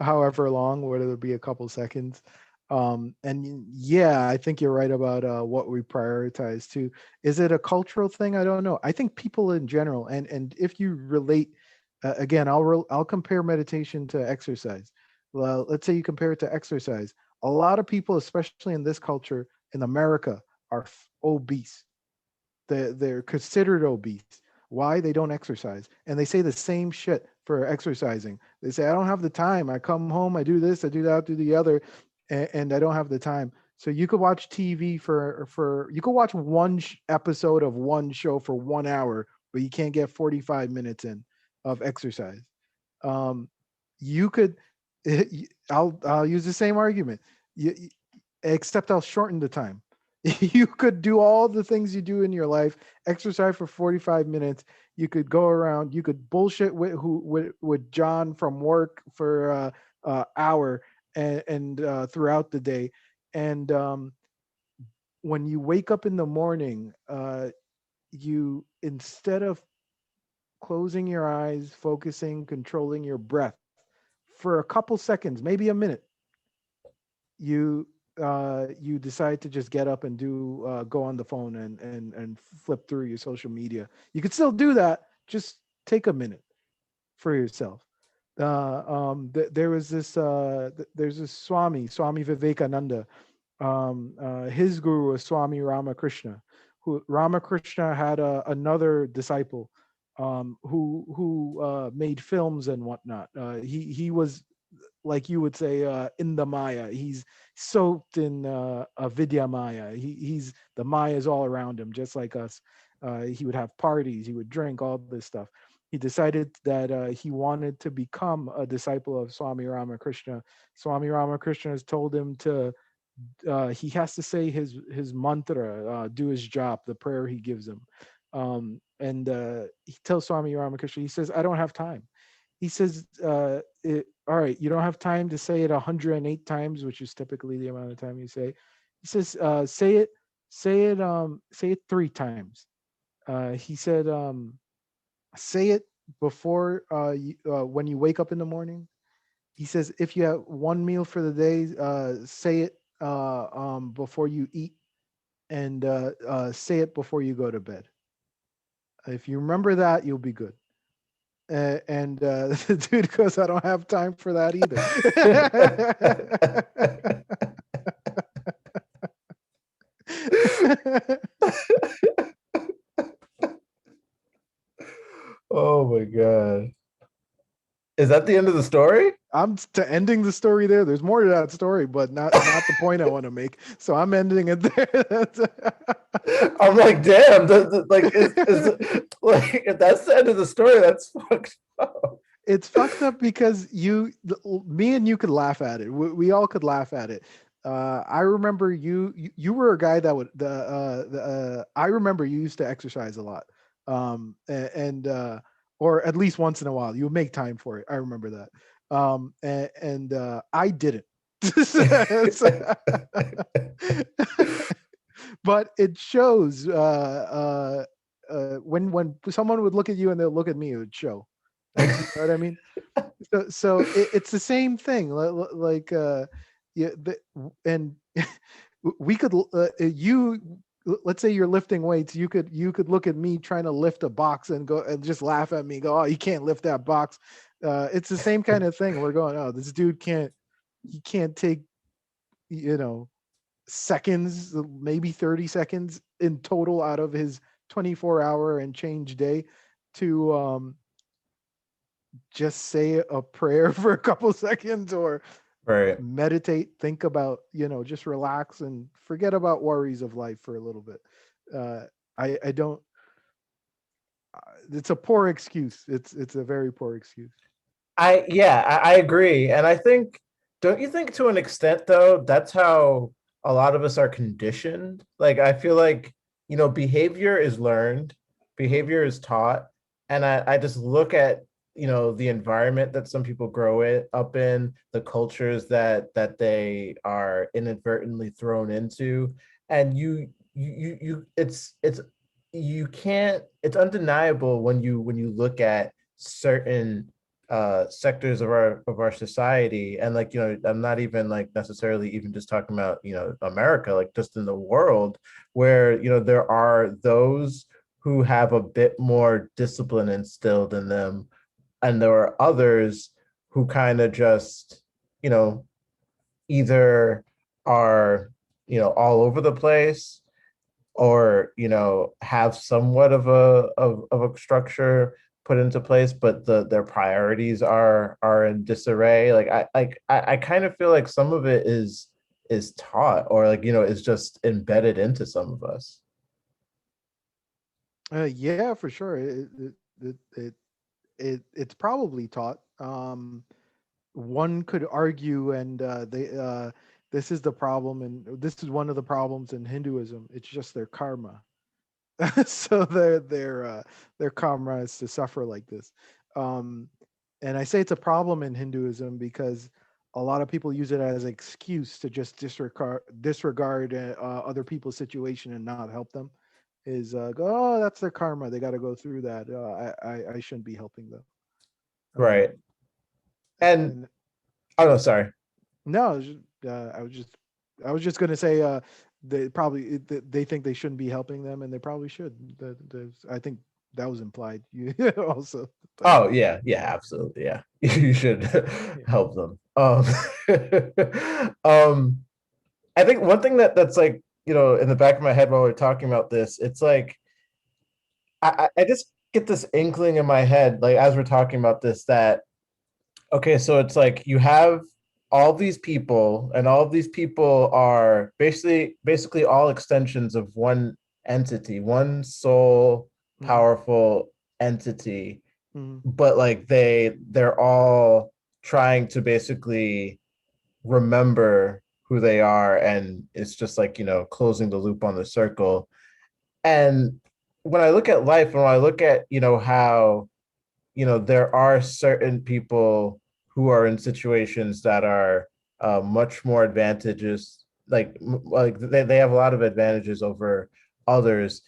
Speaker 2: however long, whether it be a couple seconds. And yeah, I think you're right about what we prioritize too. Is it a cultural thing? I don't know. I think people in general, and if you relate, again, I'll compare meditation to exercise. Well, let's say you compare it to exercise. A lot of people, especially in this culture in America, are obese. They're considered obese. Why? They don't exercise. And they say the same shit for exercising. They say, I don't have the time. I come home, I do this, I do that, I do the other, and I don't have the time. So you could watch TV for you could watch one episode of one show for 1 hour, but you can't get 45 minutes in of exercise. Um, you could, I'll use the same argument, except I'll shorten the time. You could do all the things you do in your life, exercise for 45 minutes. You could go around, you could bullshit with John from work for hour and throughout the day. And when you wake up in the morning, you, instead of closing your eyes, focusing, controlling your breath for a couple seconds, maybe a minute, you you decide to just get up and do go on the phone and flip through your social media. You could still do that. Just take a minute for yourself. There was this there's this Swami Vivekananda. His guru was Swami Ramakrishna. Who Ramakrishna had another disciple who made films and whatnot. He was, like you would say, in the Maya. He's soaked in Vidya Maya. He's the Maya's all around him, just like us. He would have parties. He would drink all this stuff. He decided that he wanted to become a disciple of Swami Ramakrishna. Swami Ramakrishna has told him to he has to say his mantra, do his job, the prayer he gives him. And he tells Swami Ramakrishna, he says, I don't have time. He says, all right, you don't have time to say it 108 times, which is typically the amount of time you say. He says, say it 3 times. He said, say it before when you wake up in the morning. He says, if you have one meal for the day, say it before you eat, and say it before you go to bed. If you remember that, you'll be good. And the dude goes, I don't have time for that either.
Speaker 1: Oh my god. Is that the end of the story?
Speaker 2: I'm to ending the story there. There's more to that story, but not the point I want to make. So I'm ending it there.
Speaker 1: I'm like, damn, like is like if that's the end of the story, that's fucked up.
Speaker 2: it's fucked up because me and you could laugh at it. We all could laugh at it. I remember you were a guy that would I remember you used to exercise a lot, and or at least once in a while you would make time for it. I remember that, and I didn't. So- but it shows when someone would look at you and they'll look at me, it would show. You know what I mean? It's the same thing. Like yeah, and we could let's say you're lifting weights. You could look at me trying to lift a box and go and just laugh at me. Go, oh, you can't lift that box. It's the same kind of thing. We're going, oh, this dude can't. He can't take you know seconds, maybe 30 seconds in total out of his 24-hour and change day to just say a prayer for a couple seconds or
Speaker 1: Right.
Speaker 2: meditate, think about, just relax and forget about worries of life for a little bit. I don't, it's a poor excuse. It's a very poor excuse.
Speaker 1: I agree. And I think, don't you think to an extent though, that's how a lot of us are conditioned? Like I feel like, behavior is learned, behavior is taught. And I just look at, the environment that some people up in, the cultures that they are inadvertently thrown into. And it's you can't, it's undeniable when you look at certain sectors of our society, and like I'm not even like necessarily even just talking about America, like just in the world, where there are those who have a bit more discipline instilled in them, and there are others who kind of just you know either are all over the place, or have somewhat of a structure put into place, but their priorities are in disarray. Like I kind of feel like some of it is taught, or like is just embedded into some of us.
Speaker 2: Yeah, for sure. It's probably taught. One could argue, and this is the problem, and this is one of the problems in Hinduism. It's just their karma. So their karma is to suffer like this. Um, and I say it's a problem in Hinduism because a lot of people use it as an excuse to just disregard other people's situation and not help them. Is go, oh, that's their karma. They got to go through that. I shouldn't be helping them.
Speaker 1: Right.
Speaker 2: Um,
Speaker 1: And
Speaker 2: and
Speaker 1: oh no, sorry.
Speaker 2: no, I was just gonna say, they probably they think they shouldn't be helping them, and they probably should. I think that was implied. You also, but
Speaker 1: Oh yeah, yeah, absolutely. Yeah. You should
Speaker 2: yeah.
Speaker 1: help them. Um I think one thing that's like, in the back of my head while we're talking about this, it's like I just get this inkling in my head, like as we're talking about this, that okay, so it's like you have all these people, and all of these people are basically all extensions of one entity, one sole
Speaker 2: Hmm.
Speaker 1: powerful entity,
Speaker 2: Hmm.
Speaker 1: but like they're all trying to basically remember who they are, and it's just like closing the loop on the circle. And when I look at life, and when I look at how there are certain people who are in situations that are much more advantageous, like they have a lot of advantages over others.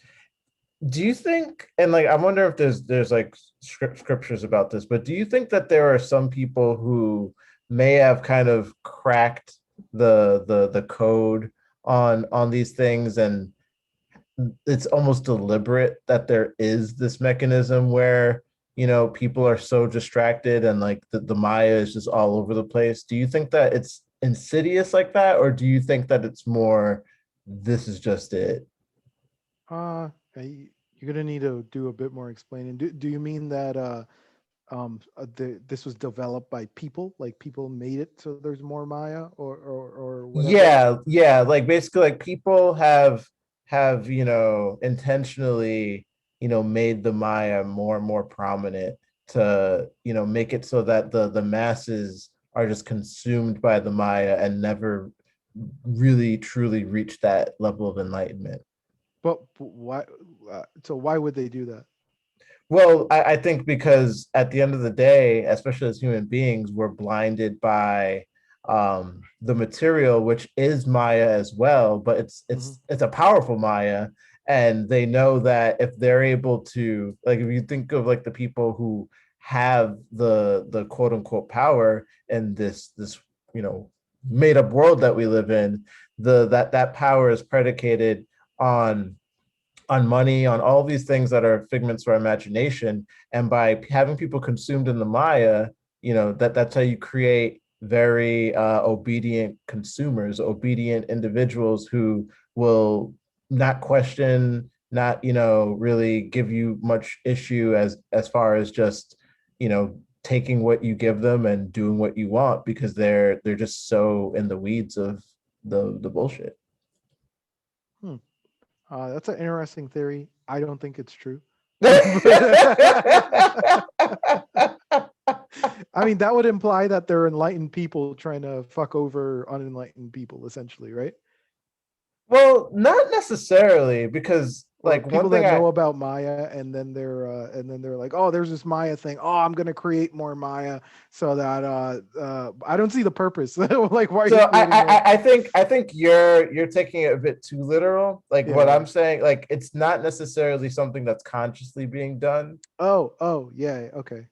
Speaker 1: Do you think, and like I wonder if there's like scriptures about this, but do you think that there are some people who may have kind of cracked the code on these things, and it's almost deliberate that there is this mechanism where people are so distracted, and like the Maya is just all over the place? Do you think that it's insidious like that, or do you think that it's more, this is just it?
Speaker 2: You're gonna need to do a bit more explaining. Do you mean that this was developed by people, like people made it so there's more Maya or whatever?
Speaker 1: Yeah, like basically like people have intentionally made the Maya more and more prominent to make it so that the masses are just consumed by the Maya and never really truly reach that level of enlightenment.
Speaker 2: But why? So why would they do that?
Speaker 1: Well, I think because at the end of the day, especially as human beings, we're blinded by the material, which is Maya as well, but it's
Speaker 2: Hmm.
Speaker 1: it's it's a powerful Maya, and they know that if they're able to, like, if you think of like the people who have the quote unquote power in this you know made up world that we live in, that power is predicated on money, on all these things that are figments of our imagination. And by having people consumed in the Maya, that's how you create very obedient consumers, obedient individuals who will not question, not really give you much issue as far as just taking what you give them and doing what you want, because they're just so in the weeds of the bullshit.
Speaker 2: Hmm. That's an interesting theory. I don't think it's true. But I mean, that would imply that they're enlightened people trying to fuck over unenlightened people, essentially, right?
Speaker 1: Well, not necessarily, because
Speaker 2: Or
Speaker 1: like one
Speaker 2: people
Speaker 1: thing
Speaker 2: that know
Speaker 1: I
Speaker 2: about Maya, and then they're like, oh, there's this Maya thing. Oh, I'm gonna create more Maya so that I don't see the purpose. Like, why are you
Speaker 1: so I,
Speaker 2: creating
Speaker 1: I
Speaker 2: more?
Speaker 1: I think you're taking it a bit too literal. Like
Speaker 2: Yeah,
Speaker 1: what
Speaker 2: yeah.
Speaker 1: I'm saying, like it's not necessarily something that's consciously being done.
Speaker 2: Oh, yeah. Okay.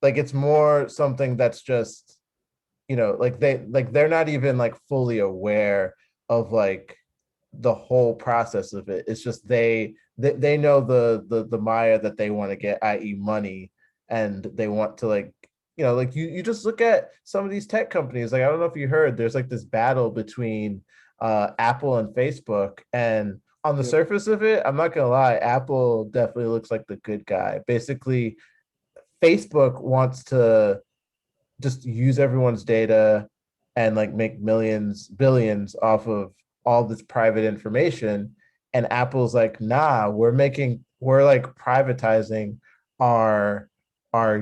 Speaker 1: Like it's more something that's just, like they're not even like fully aware of like the whole process of it. It's just they know the Maya that they want to get, i.e. money, and they want to like like you just look at some of these tech companies. Like I don't know if you heard, there's like this battle between Apple and Facebook, and on the
Speaker 2: Yep.
Speaker 1: surface of it, I'm not gonna lie, Apple definitely looks like the good guy. Basically, Facebook wants to just use everyone's data and like make millions, billions off of all this private information. And Apple's like, nah, we're like privatizing our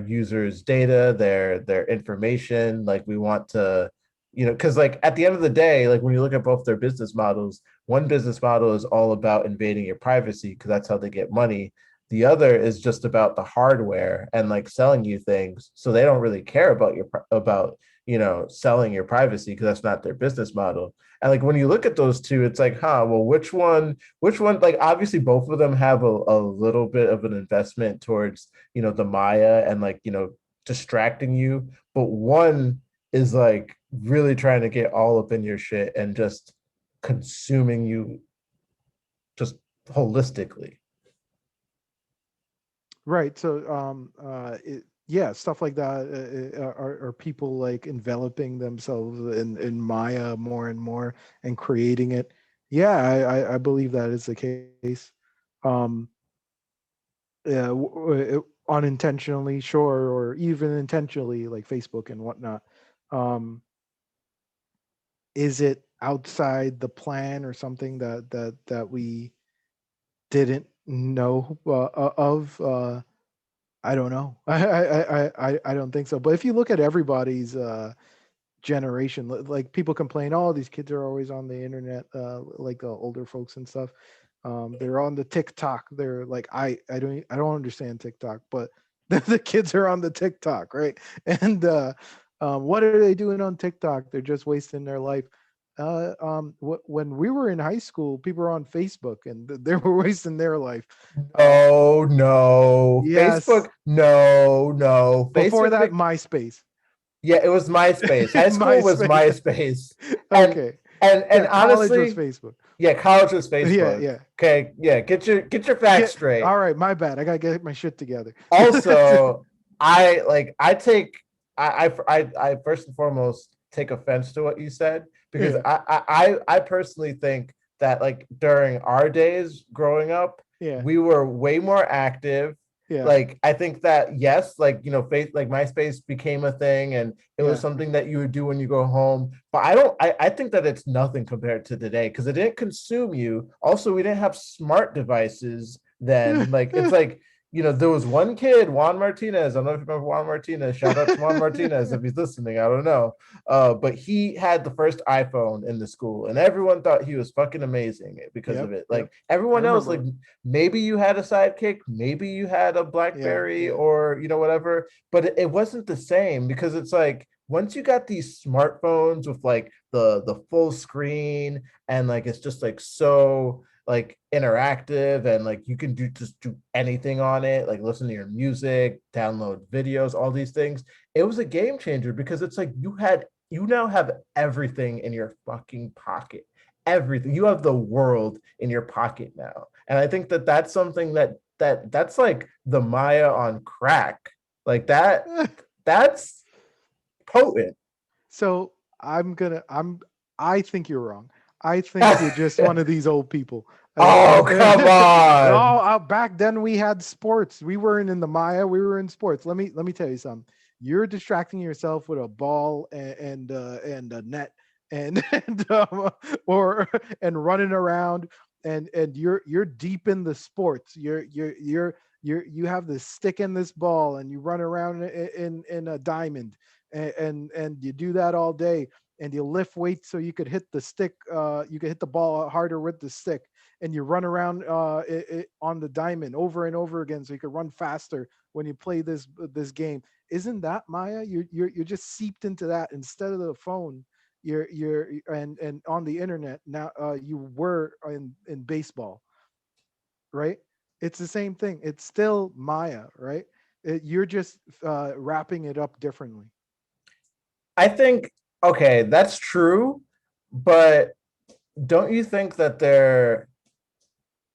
Speaker 1: users' data, their information. Like we want to, because like at the end of the day, like when you look at both their business models, one business model is all about invading your privacy because that's how they get money. The other is just about the hardware and like selling you things, so they don't really care about about selling your privacy, because that's not their business model. And like when you look at those two, it's like, well, which one, like obviously both of them have a little bit of an investment towards the Maya and like distracting you, but one is like really trying to get all up in your shit and just consuming you just holistically.
Speaker 2: Right. So, yeah, stuff like that are people like enveloping themselves in Maya more and more and creating it. Yeah, I believe that is the case. Um, yeah, unintentionally, sure, or even intentionally, like Facebook and whatnot. Um, is it outside the plan or something that we didn't know of? I don't know. I don't think so. But if you look at everybody's generation, like people complain, oh, these kids are always on the internet, like the older folks and stuff. They're on the TikTok. They're like, I don't understand TikTok, but the kids are on the TikTok, right? And what are they doing on TikTok? They're just wasting their life. When we were in high school, people were on Facebook and they were wasting their life. Uh,
Speaker 1: No, no.
Speaker 2: yes,
Speaker 1: Facebook, no, no.
Speaker 2: before
Speaker 1: Facebook,
Speaker 2: that, MySpace.
Speaker 1: yeah, it was MySpace. High school was
Speaker 2: MySpace.
Speaker 1: MySpace. And
Speaker 2: Okay.
Speaker 1: and
Speaker 2: Yeah, college was
Speaker 1: honestly,
Speaker 2: Facebook.
Speaker 1: yeah, college was
Speaker 2: Yeah,
Speaker 1: Facebook.
Speaker 2: yeah.
Speaker 1: Okay, yeah, get your facts
Speaker 2: Get
Speaker 1: straight.
Speaker 2: all right, my bad. I gotta get my shit together.
Speaker 1: Also, I take I first and foremost take offense to what you said, because
Speaker 2: Yeah,
Speaker 1: I personally think that like during our days growing up,
Speaker 2: yeah,
Speaker 1: we were way more active.
Speaker 2: yeah,
Speaker 1: Like I think that yes, like face like MySpace became a thing, and it was
Speaker 2: yeah.
Speaker 1: something that you would do when you go home. But I think that it's nothing compared to today, because it didn't consume you. Also, we didn't have smart devices then. Like it's like there was one kid, Juan Martinez. I don't know if you remember Juan Martinez. Shout out to Juan Martinez if he's listening. I don't know. But he had the first iPhone in the school, and everyone thought he was fucking amazing because
Speaker 2: Yep,
Speaker 1: of it.
Speaker 2: yep.
Speaker 1: Like
Speaker 2: I
Speaker 1: everyone else, like
Speaker 2: remember.
Speaker 1: maybe you had a sidekick, maybe you had a
Speaker 2: Yeah,
Speaker 1: BlackBerry
Speaker 2: yeah.
Speaker 1: or whatever, but it wasn't the same because it's like once you got these smartphones with like the full screen and like it's just like so like interactive and like you can do anything on it, like listen to your music, download videos, all these things. It was a game changer because it's like you now have everything in your fucking pocket. Everything. You have the world in your pocket now. And I think that that's something that's like the Maya on crack. Like that's potent.
Speaker 2: So I think you're wrong. I think you're just one of these old people.
Speaker 1: Oh, come
Speaker 2: No,
Speaker 1: on.
Speaker 2: back then we had sports. We weren't in the Maya. We were in sports. Let me tell you something. You're distracting yourself with a ball and a net and or and running around and you're deep in the sports. You have this stick in this ball and you run around in a diamond and you do that all day and you lift weights so you could hit the stick you could hit the ball harder with the stick and you run around on the diamond over and over again so you could run faster when you play this game. Isn't that Maya? You're just seeped into that instead of the phone. You're and on the internet now. You were in baseball, right? It's the same thing. It's still Maya, right? You're just wrapping it up differently.
Speaker 1: I think okay, that's true, but don't you think that they're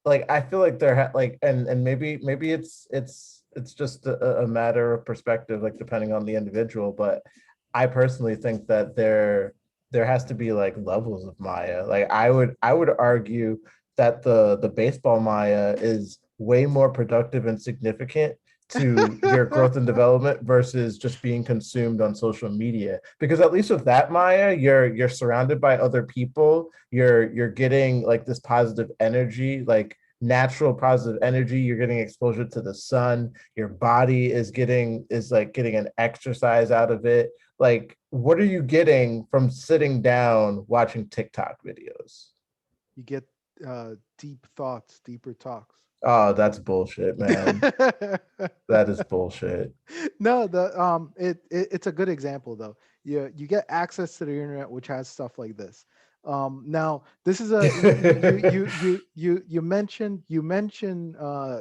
Speaker 1: like I feel like they're like and maybe it's just a matter of perspective, like depending on the individual, but I personally think that there has to be like levels of Maya. Like I would argue that the baseball Maya is way more productive and significant to your growth and development versus just being consumed on social media. Because at least with that Maya, you're surrounded by other people. You're getting like this positive energy, like natural positive energy. You're getting exposure to the sun. Your body is getting an exercise out of it. Like, what are you getting from sitting down watching TikTok videos?
Speaker 2: You get deep thoughts, deeper talks.
Speaker 1: Oh, that's bullshit, man. That is bullshit.
Speaker 2: No, it's a good example though. You get access to the internet, which has stuff like this. Now this is a you mentioned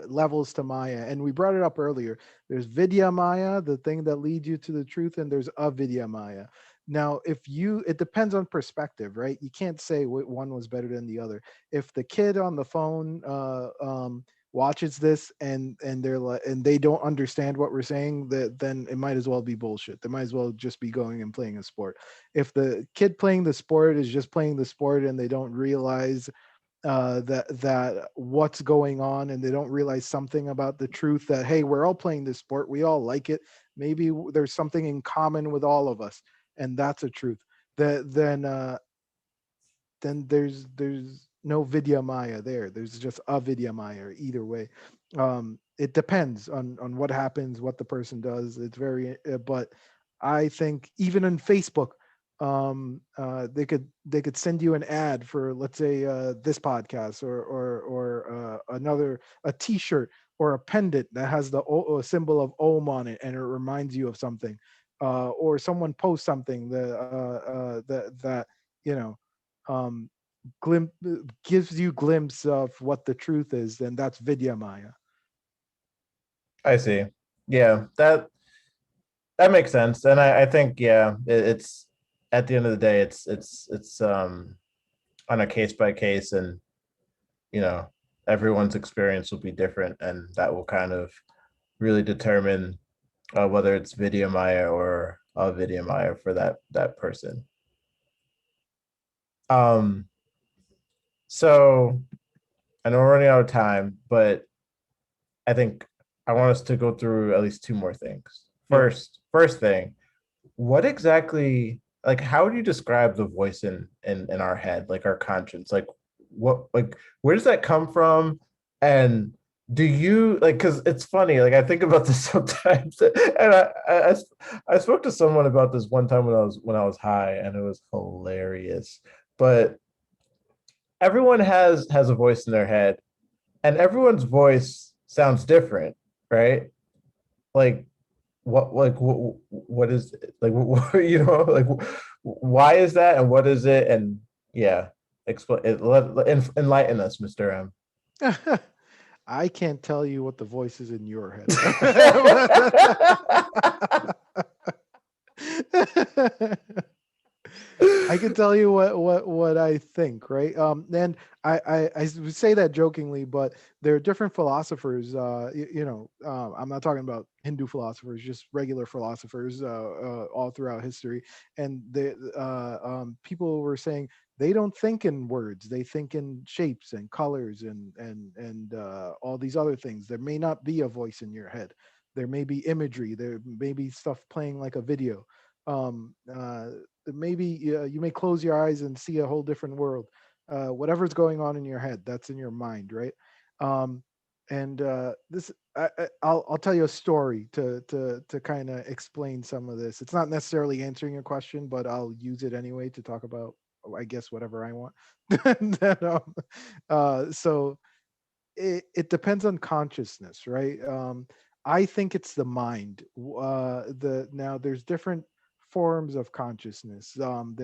Speaker 2: levels to Maya, and we brought it up earlier. There's Vidya Maya, the thing that leads you to the truth, and there's Avidya Maya. Now, it depends on perspective, right? You can't say one was better than the other. If the kid on the phone watches this and they're like and they don't understand what we're saying, that then it might as well be bullshit. They might as well just be going and playing a sport. If the kid playing the sport is just playing the sport and they don't realize that what's going on and they don't realize something about the truth, that hey, we're all playing this sport, we all like it, maybe there's something in common with all of us, and that's a truth, that then there's no Vidya Maya there. There's just a Vidya Maya either way. It depends on what happens, what the person does. It's very but I think even in Facebook, they could send you an ad for, let's say, this podcast or another, a T-shirt or a pendant that has a symbol of Om on it, and it reminds you of something, or someone posts something that you know um, gives you glimpse of what the truth is, then that's Vidya Maya.
Speaker 1: I see. Yeah, that makes sense. And I think, yeah, it's at the end of the day, it's on a case by case, and you know, everyone's experience will be different, and that will kind of really determine whether it's video Maya or a video Maya for that person. Um, so I know we're running out of time, but I think I want us to go through at least two more things.
Speaker 2: Yep.
Speaker 1: First thing, what exactly, like how do you describe the voice in our head, like our conscience? Like what, like where does that come from? And do you like, because it's funny, like I think about this sometimes, and I spoke to someone about this one time when I was high, and it was hilarious. But everyone has a voice in their head, and everyone's voice sounds different, right? Like what is it? Like you know, like why is that, and what is it? And yeah, explain it, enlighten us, Mr. M.
Speaker 2: I can't tell you what the voice is in your head. I can tell you what I think, right? And I would say that jokingly, but there are different philosophers. I'm not talking about Hindu philosophers, just regular philosophers all throughout history. And people were saying they don't think in words; they think in shapes and colors and all these other things. There may not be a voice in your head. There may be imagery. There may be stuff playing like a video. Um, uh, Maybe you may close your eyes and see a whole different world. Whatever's going on in your head, that's in your mind, right? um, and this I'll tell you a story to kind of explain some of this. It's not necessarily answering your question, but I'll use it anyway to talk about, I guess, whatever I want. And then, so it depends on consciousness, right? I think it's the mind. The Now there's different forms of consciousness. There's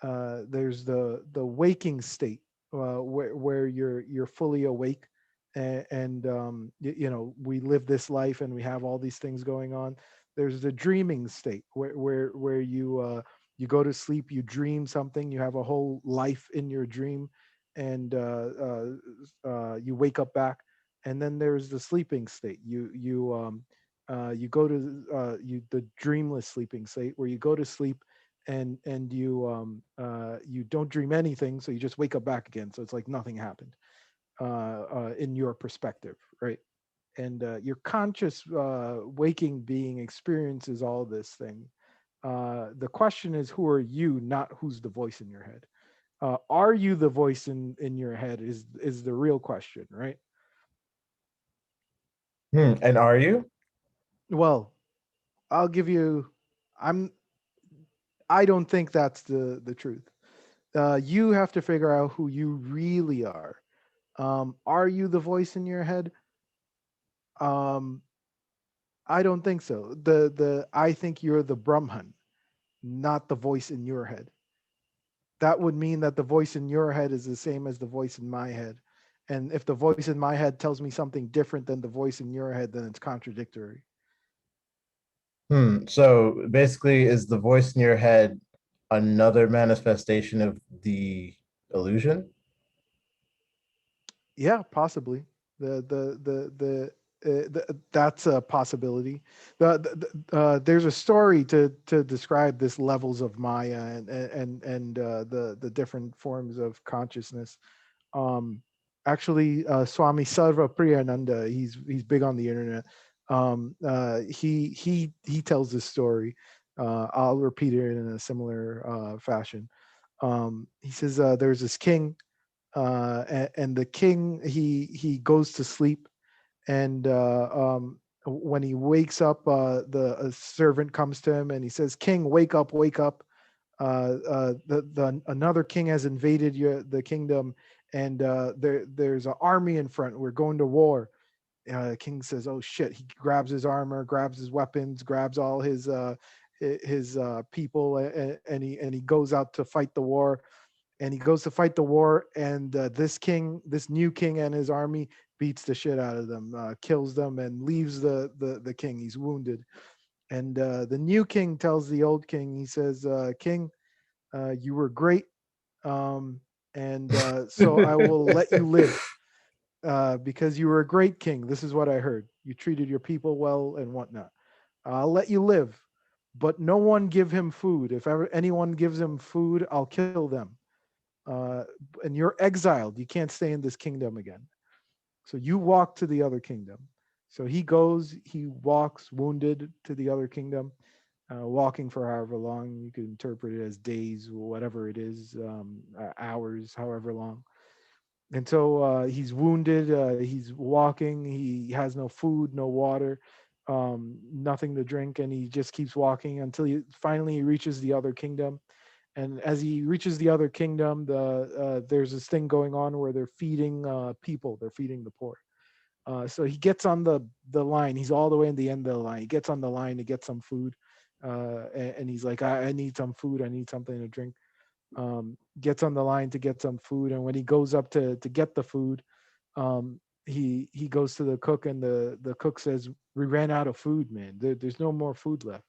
Speaker 2: the waking state, where you're fully awake, and we live this life and we have all these things going on. There's the dreaming state, where you go to sleep, you dream something, you have a whole life in your dream, and you wake up back. And then there's the sleeping state. You go to the dreamless sleeping state, where you go to sleep and you don't dream anything, so you just wake up back again, so it's like nothing happened, in your perspective, right? And your conscious waking being experiences all this thing. The question is, who are you, not who's the voice in your head. Are you the voice in your head, is the real question, right?
Speaker 1: And are you?
Speaker 2: Well, I'll give you, i'm I don't think that's the truth. You have to figure out who you really are. Are you the voice in your head? um I don't think so. The I think you're the Brahman, not the voice in your head. That would mean that the voice in your head is the same as the voice in my head. And if the voice in my head tells me something different than the voice in your head, then it's contradictory.
Speaker 1: So basically, is the voice in your head another manifestation of the illusion?
Speaker 2: Yeah, possibly. That's a possibility. There's a story to describe this levels of Maya and the different forms of consciousness. Um, Actually, Swami Sarva Priyananda, he's big on the internet. He tells this story. I'll repeat it in a similar fashion. He says there's this king, and the king, he goes to sleep, and when he wakes up, the a servant comes to him and he says, "King, wake up, wake up! The Another king has invaded the kingdom, and there's an army in front. We're going to war." King says, "Oh shit!" He grabs his armor, grabs his weapons, grabs all his people, and he goes out to fight the war. And he goes to fight the war, and this new king and his army beats the shit out of them, kills them, and leaves the king. He's wounded, and the new king tells the old king. He says, "King, you were great, um, and so I will let you live, because you were a great king. This is what I heard. You treated your people well and whatnot. I'll let you live, but no one give him food. If ever anyone gives him food, I'll kill them. Uh, and you're exiled. You can't stay in this kingdom again. So you walk to the other kingdom." So he goes, he walks wounded to the other kingdom, walking for however long. You could interpret it as days, whatever it is, hours, however long. And so he's wounded. He's walking. He has no food, no water, nothing to drink, and he just keeps walking until he finally reaches the other kingdom. And as he reaches the other kingdom, there's this thing going on where they're feeding people. They're feeding the poor. So he gets on the line. He's all the way in the end of the line. He gets on the line to get some food, and he's like, I need some food. I need something to drink. Gets on the line to get some food, and when he goes up to get the food, he goes to the cook, and the cook says, "We ran out of food, man. There's no more food left."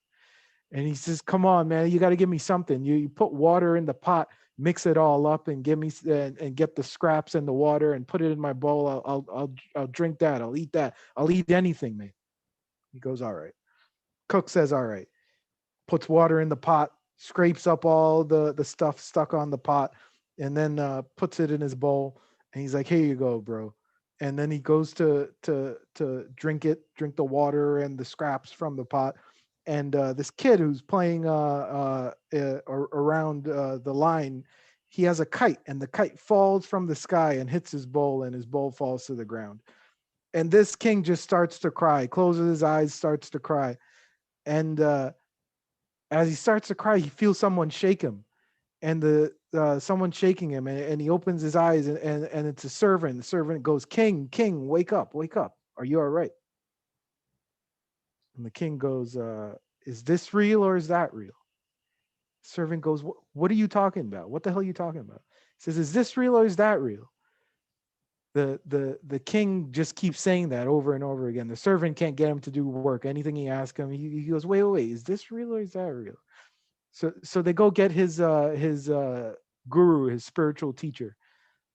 Speaker 2: And he says, "Come on, man, you got to give me something. You put water in the pot, mix it all up, and give me and get the scraps and the water and put it in my bowl. I'll drink that. I'll eat that. I'll eat anything, man." He goes, "All right." Cook says, "All right." Puts water in the pot, scrapes up all the stuff stuck on the pot, and then puts it in his bowl. And he's like, "Here you go, bro." And then he goes to drink it, drink the water and the scraps from the pot. And this kid who's playing around the line, he has a kite, and the kite falls from the sky and hits his bowl, and his bowl falls to the ground. And this king just starts to cry, closes his eyes, starts to cry. And as he starts to cry, he feels someone shake him, and the someone shaking him, and he opens his eyes, and it's a servant. The servant goes, "King, king, wake up, wake up. Are you all right?" And the king goes, "Is this real or is that real?" Servant goes, What are you talking about? What the hell are you talking about?" He says, "Is this real or is that real?" The king just keeps saying that over and over again. The servant can't get him to do work. Anything he asks him, he goes, wait, is this real or is that real?" So they go get his guru, his spiritual teacher,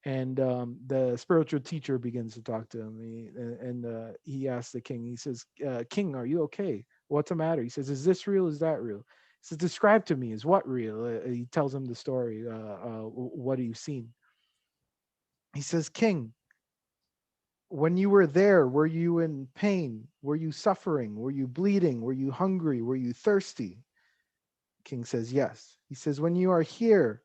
Speaker 2: and the spiritual teacher begins to talk to him. He asks the king. He says, "King, are you okay? What's the matter?" He says, "Is this real? Is that real?" He says, "Describe to me. Is what real?" He tells him the story. What have you seen? He says, "King, when you were there, were you in pain? Were you suffering? Were you bleeding? Were you hungry? Were you thirsty?" King says, "Yes." He says, "When you are here,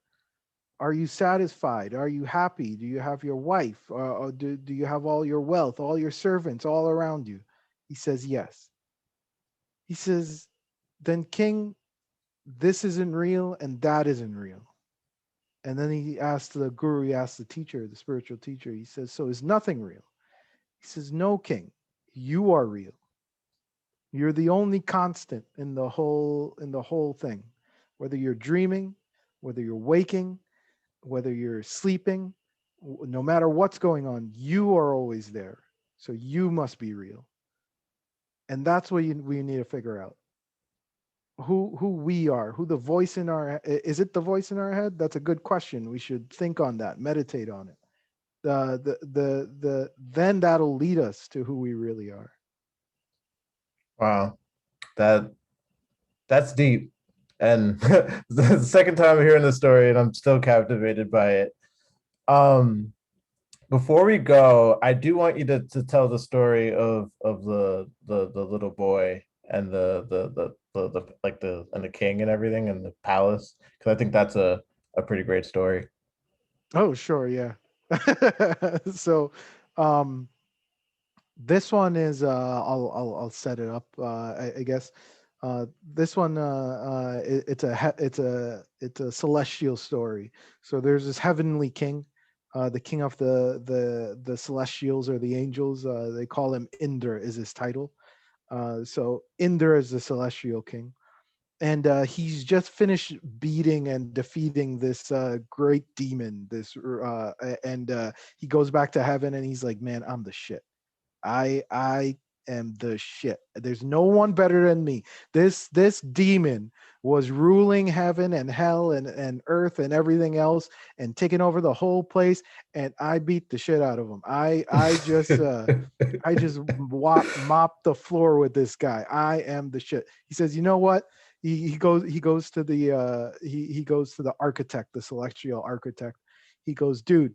Speaker 2: are you satisfied? Are you happy? Do you have your wife? Or do you have all your wealth, all your servants all around you?" He says, "Yes." He says, "Then, king, this isn't real and that isn't real." And then he asks the guru, he asks the teacher, the spiritual teacher, he says, "So is nothing real?" He says, "No, king, you are real. You're the only constant in the whole thing. Whether you're dreaming, whether you're waking, whether you're sleeping, no matter what's going on, you are always there. So you must be real." And that's what we need to figure out. Who we are, who the voice in our is it the voice in our head? That's a good question. We should think on that, meditate on it. Then that'll lead us to who we really are.
Speaker 1: Wow, that that's deep. And the second time I'm hearing the story, and I'm still captivated by it. Um, Before we go, I do want you to tell the story of the little boy and the like the and the king and everything and the palace, because I think that's a pretty great story.
Speaker 2: Oh, sure, yeah. So um this one is I'll set it up I guess. This one it's a celestial story. So there's this heavenly king, the king of the celestials or the angels. They call him Indra is his title. So Indra is the celestial king, and he's just finished beating and defeating this great demon. And he goes back to heaven, and he's like, "Man, I'm the shit. I am the shit. There's no one better than me. This demon was ruling heaven and hell and earth and everything else and taking over the whole place, and I beat the shit out of him. I just mop the floor with this guy. I am the shit." He says, "You know what?" He goes to the he goes to the architect, the celestial architect. He goes, dude,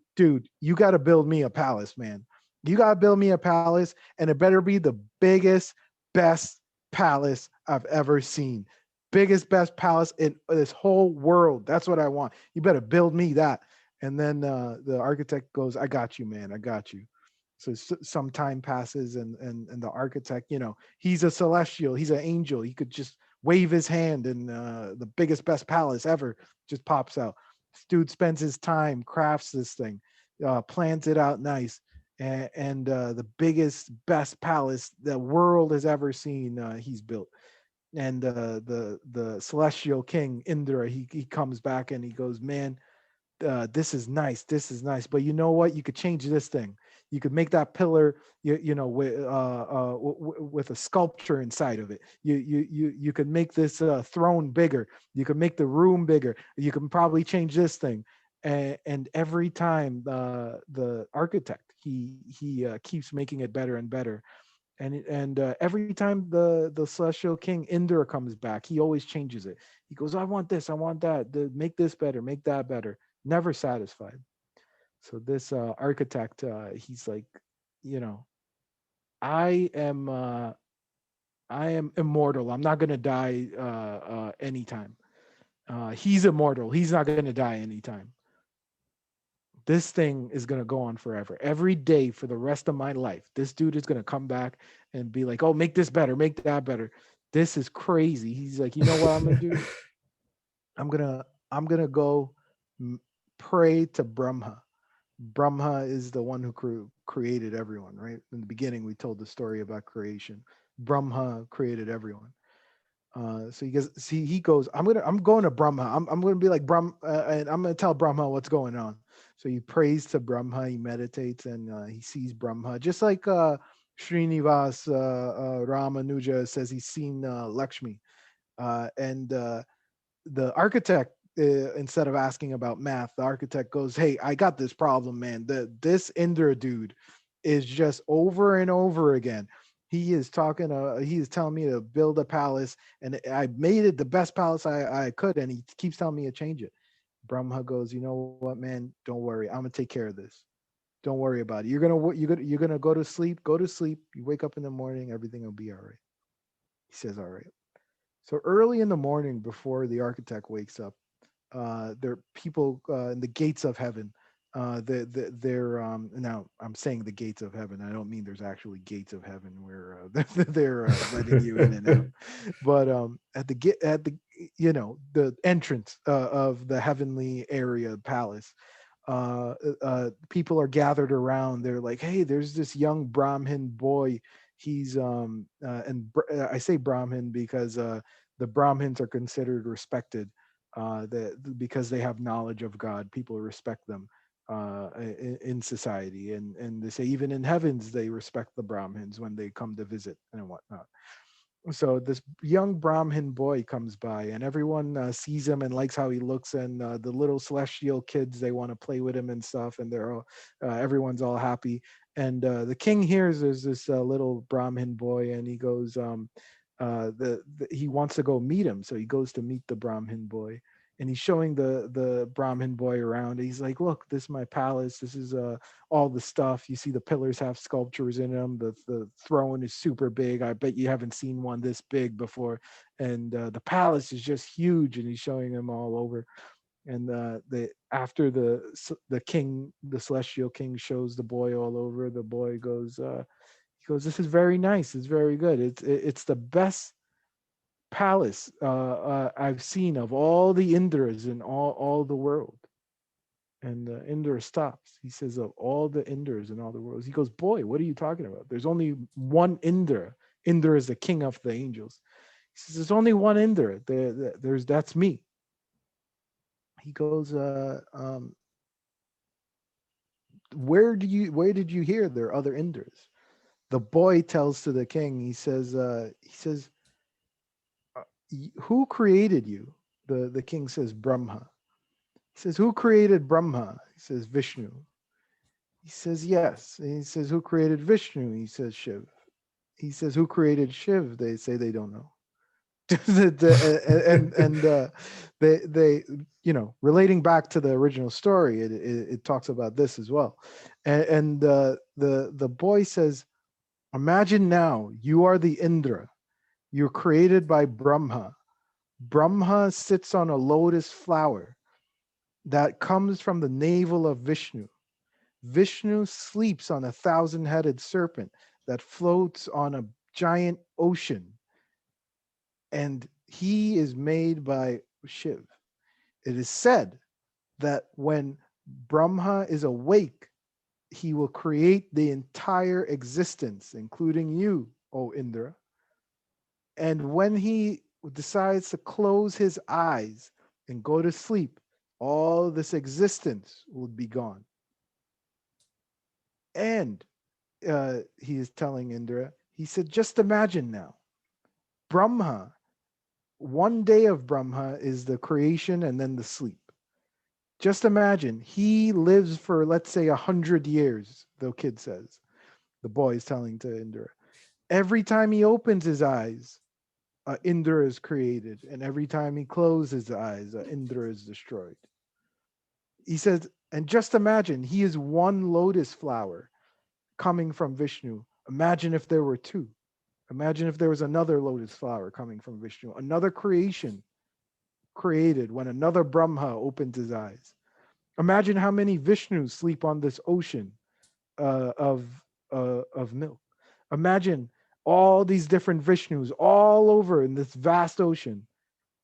Speaker 2: you got to build me a palace, man. You got to build me a palace, and it better be the biggest, best palace I've ever seen. Biggest, best palace in this whole world. That's what I want. You better build me that." And then the architect goes, I got you, man, I got you. So some time passes, and the architect, he's a celestial, he's an angel. He could just wave his hand, and the biggest, best palace ever just pops out. This dude spends his time, crafts this thing, plans it out nice, and the biggest, best palace the world has ever seen, he's built. And the celestial king Indra, he comes back and he goes, man, this is nice, this is nice, but you know what, you could change this thing. You could make that pillar, with a sculpture inside of it. You could make this throne bigger. You could make the room bigger. You can probably change this thing. And every time the architect, he keeps making it better and better. And every time the celestial king Indra comes back, he always changes it. He goes, I want this, I want that, make this better, make that better. Never satisfied. So this architect, he's like, you know, I am uh, I am immortal. I'm not gonna die anytime. He's immortal. He's not gonna die anytime. This thing is going to go on forever. Every day for the rest of my life, this dude is going to come back and be like, oh, make this better, make that better. This is crazy. He's like, you know what I'm going to do? I'm going to go pray to Brahma. Brahma is the one who created everyone, right? In the beginning, we told the story about creation. Brahma created everyone. So he goes, I'm going to Brahma. I'm going to be like Brahma, and I'm going to tell Brahma what's going on. So he prays to Brahma, he meditates, and he sees Brahma, just like Srinivas Ramanuja says he's seen Lakshmi. And the architect, instead of asking about math, the architect goes, hey, I got this problem, man. This Indra dude is just over and over again. He is he is telling me to build a palace, and I made it the best palace I could, and he keeps telling me to change it. Brahma goes, you know what, man? Don't worry. I'm gonna take care of this. Don't worry about it. You're gonna go to sleep. Go to sleep. You wake up in the morning, everything will be all right. He says, all right. So early in the morning, before the architect wakes up, there are people in the gates of heaven. They're now I'm saying the gates of heaven. I don't mean there's actually gates of heaven where they're letting you in and out. But at the the entrance of the heavenly area palace, people are gathered around. They're like, hey, there's this young Brahmin boy. He's I say Brahmin because the Brahmins are considered respected, because they have knowledge of God. People respect them in society, and they say even in heavens they respect the Brahmins when they come to visit and whatnot. So this young Brahmin boy comes by, and everyone sees him and likes how he looks, and the little celestial kids, they want to play with him and stuff, and they're all everyone's all happy. And the king hears there's this little Brahmin boy, and he goes, he wants to go meet him, so he goes to meet the Brahmin boy, and he's showing the Brahmin boy around. He's like, look, this is my palace. This is all the stuff. You see the pillars have sculptures in them. The throne is super big. I bet you haven't seen one this big before. And the palace is just huge. And he's showing them all over. And after the king, the celestial king, shows the boy all over, the boy goes, he goes, this is very nice. It's very good. It's the best palace I've seen of all the Indras in all the world. And Indra stops. He says, of all the Indras in all the worlds. He goes, boy, what are you talking about? There's only one Indra. Indra is the king of the angels. He says, there's only one Indra. That's me. He goes, where did you hear there are other Indras? The boy tells to the king. He says, who created you? The king says, Brahma. He says, who created Brahma? He says, Vishnu. He says, yes. And he says, who created Vishnu? He says, Shiv. He says, who created Shiv? They say they don't know. and they relating back to the original story, it talks about this as well. And the boy says, imagine now you are the Indra. You're created by Brahma. Brahma sits on a lotus flower. that comes from the navel of Vishnu. Vishnu sleeps on a 1,000-headed serpent that floats on a giant ocean, and he is made by Shiv. It is said that when Brahma is awake, he will create the entire existence, including you, O Indra. And when he decides to close his eyes and go to sleep, all this existence will be gone. And he is telling Indra, he said, just imagine now, Brahma, one day of Brahma is the creation and then the sleep. Just imagine he lives for, let's say, 100 years, the kid says. The boy is telling to Indra. Every time he opens his eyes, Indra is created. And every time he closes his eyes, Indra is destroyed. He says, and just imagine he is one lotus flower coming from Vishnu. Imagine if there were two. Imagine if there was another lotus flower coming from Vishnu, another creation created when another Brahma opens his eyes. Imagine how many Vishnus sleep on this ocean of milk. Imagine all these different Vishnus all over in this vast ocean,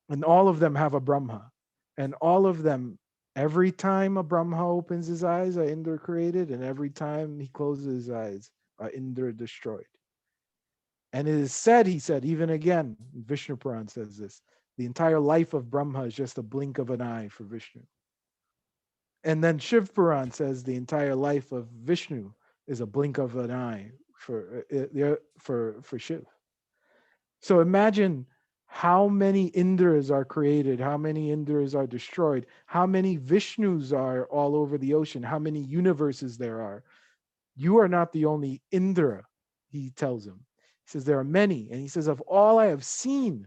Speaker 2: and all of them have a Brahma, and all of them, every time a Brahma opens his eyes, Indra created, and every time he closes his eyes, Indra destroyed. And it is said, he said, even again, Vishnu Puran says this, the entire life of Brahma is just a blink of an eye for Vishnu. And then Shiv Puran says the entire life of Vishnu is a blink of an eye for Shiv. So imagine how many Indras are created, how many Indras are destroyed, how many Vishnus are all over the ocean, how many universes there are. You are not the only Indra, he tells him. He says, there are many. And he says, of all I have seen,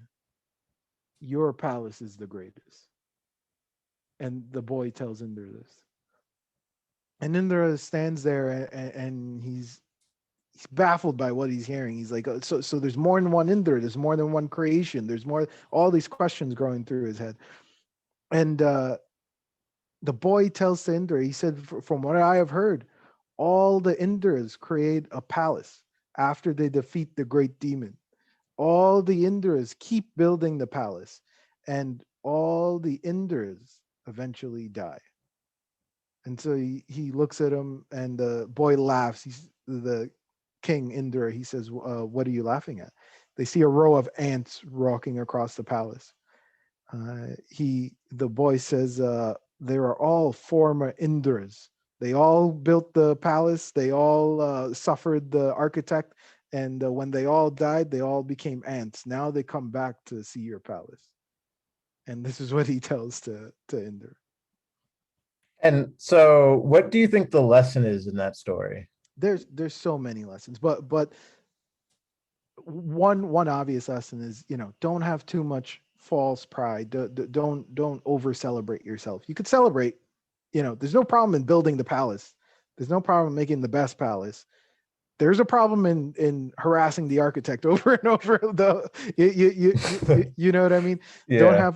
Speaker 2: your palace is the greatest. And the boy tells Indra this. And Indra stands there and he's baffled by what he's hearing. He's like, so there's more than one Indra, there's more than one creation, there's more, all these questions going through his head. And the boy tells to Indra, he said, from what I have heard, all the Indras create a palace after they defeat the great demon. All the Indras keep building the palace, and all the Indras eventually die. And so he looks at him, and the boy laughs. He's the king Indra. He says, what are you laughing at? They see a row of ants walking across the palace. The boy says, they are all former Indras. They all built the palace. They all suffered the architect. And when they all died, they all became ants. Now they come back to see your palace. And this is what he tells to Indra.
Speaker 1: And so what do you think the lesson is in that story?
Speaker 2: There's so many lessons, but one obvious lesson is, don't have too much false pride. Don't over celebrate yourself. You could celebrate, there's no problem in building the palace. There's no problem making the best palace. There's a problem in harassing the architect over and over. You know what I mean?
Speaker 1: Yeah.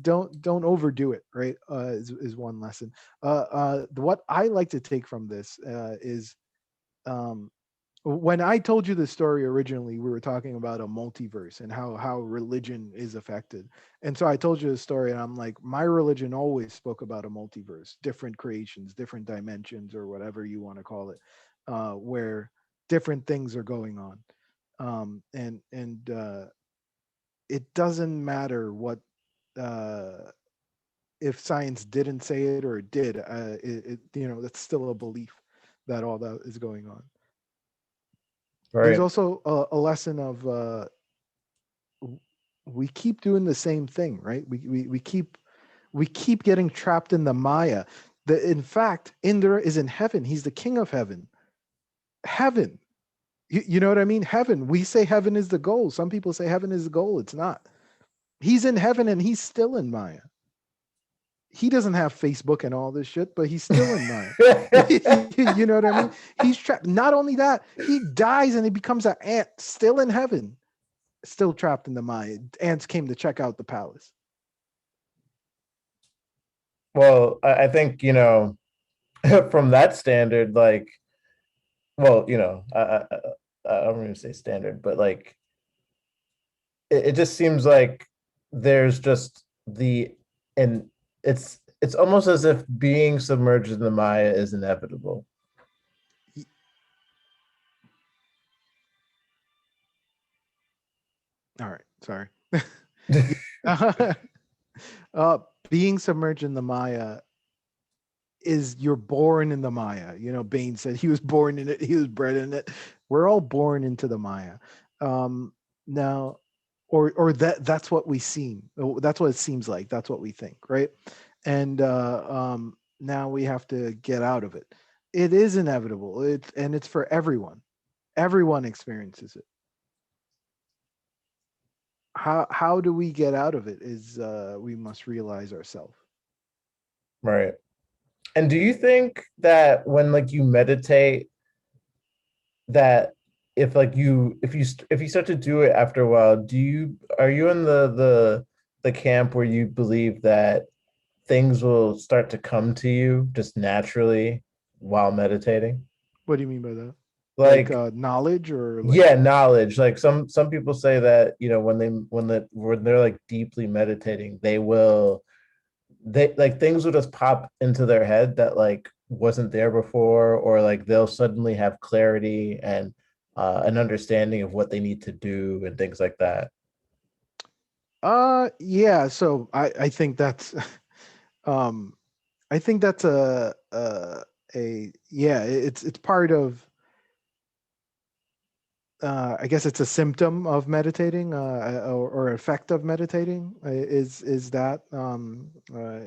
Speaker 2: Don't overdo it. Right? Is one lesson. What I like to take from this is, when I told you the story originally, we were talking about a multiverse and how religion is affected. And so I told you the story, and I'm like, my religion always spoke about a multiverse, different creations, different dimensions, or whatever you want to call it, where different things are going on. And it doesn't matter what, if science didn't say it or it did, that's still a belief that all that is going on. There's
Speaker 1: Right.
Speaker 2: also a lesson of we keep doing the same thing, right? We keep getting trapped in the Maya. In fact, Indra is in heaven. He's the king of heaven. Heaven. You know what I mean? Heaven. We say heaven is the goal. Some people say heaven is the goal. It's not. He's in heaven and he's still in Maya. He doesn't have Facebook and all this shit, but he's still in Maya. You know what I mean? He's trapped. Not only that, he dies and he becomes an ant, still in heaven, still trapped in the Maya. Ants came to check out the palace.
Speaker 1: Well, I think, from that standard, like, well, I don't want to say standard, but like it just seems like there's just and it's almost as if being submerged in the Maya is inevitable.
Speaker 2: All right, sorry. Yeah. uh, Being submerged in the Maya is you're born in the Maya. Bain said he was born in it, he was bred in it. We're all born into the Maya. Now, or that's what we seem. That's what it seems like. That's what we think, right? And now we have to get out of it. It is inevitable. It's for everyone. Everyone experiences it. How do we get out of it? Is we must realize ourselves.
Speaker 1: Right. And do you think that when like you meditate, that if like if you start to do it after a while, are you in the camp where you believe that things will start to come to you just naturally while meditating?
Speaker 2: What do you mean by that? Like
Speaker 1: Like,
Speaker 2: knowledge or like
Speaker 1: yeah, knowledge. Like some people say that, when they're like deeply meditating, they like things will just pop into their head that like wasn't there before, or like they'll suddenly have clarity and an understanding of what they need to do and things like that.
Speaker 2: yeah, so I think that's um I think that's a yeah, it's part of I guess it's a symptom of meditating, or effect of meditating. Is that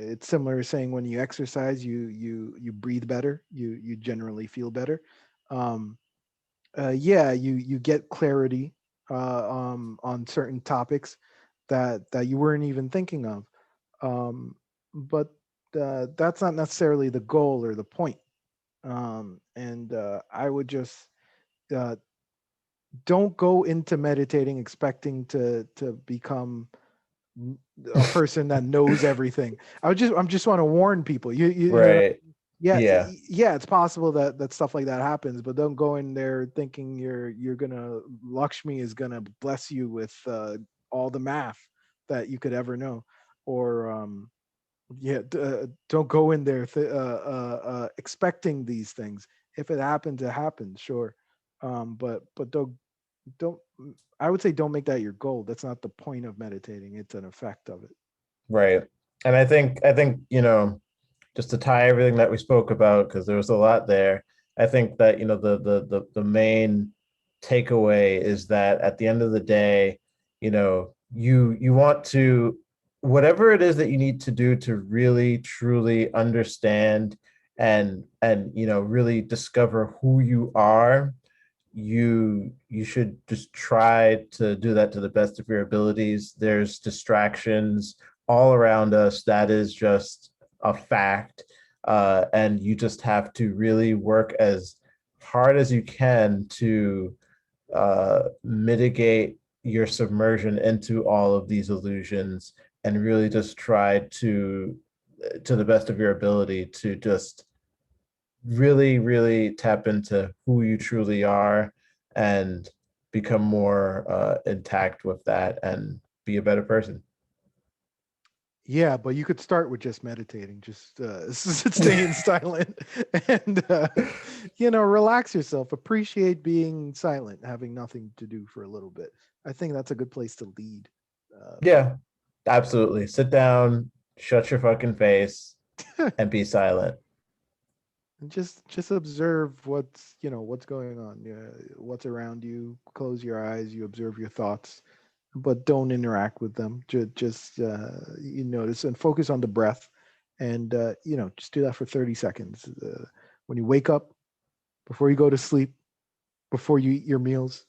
Speaker 2: it's similar to saying when you exercise, you breathe better, you generally feel better. Um, yeah, you get clarity on certain topics that you weren't even thinking of, but that's not necessarily the goal or the point. And I would just uh, don't go into meditating expecting to become a person that knows everything. I'm just want to warn people. You know,
Speaker 1: Right.
Speaker 2: yeah,
Speaker 1: Yeah.
Speaker 2: yeah, it's possible that stuff like that happens, but don't go in there thinking you're gonna Lakshmi is gonna bless you with all the math that you could ever know, or yeah, don't go in there expecting these things. If it happens, it happens, sure, but don't I would say don't make that your goal. That's not the point of meditating. It's an effect of it.
Speaker 1: Right. And I think, just to tie everything that we spoke about, because there was a lot there, I think that, the main takeaway is that at the end of the day, you want to, whatever it is that you need to do to really truly understand and really discover who you are, you should just try to do that to the best of your abilities. There's distractions all around us. That is just a fact. And you just have to really work as hard as you can to mitigate your submersion into all of these illusions, and really just try to the best of your ability, to just really, really tap into who you truly are and become more intact with that and be a better person.
Speaker 2: Yeah, but you could start with just meditating, just staying silent, and relax yourself. Appreciate being silent, having nothing to do for a little bit. I think that's a good place to lead.
Speaker 1: Yeah, absolutely. Sit down, shut your fucking face, and be silent.
Speaker 2: And just observe what's going on, what's around you. Close your eyes, you observe your thoughts, but don't interact with them. Just you notice and focus on the breath, and just do that for 30 seconds. When you wake up, before you go to sleep, before you eat your meals.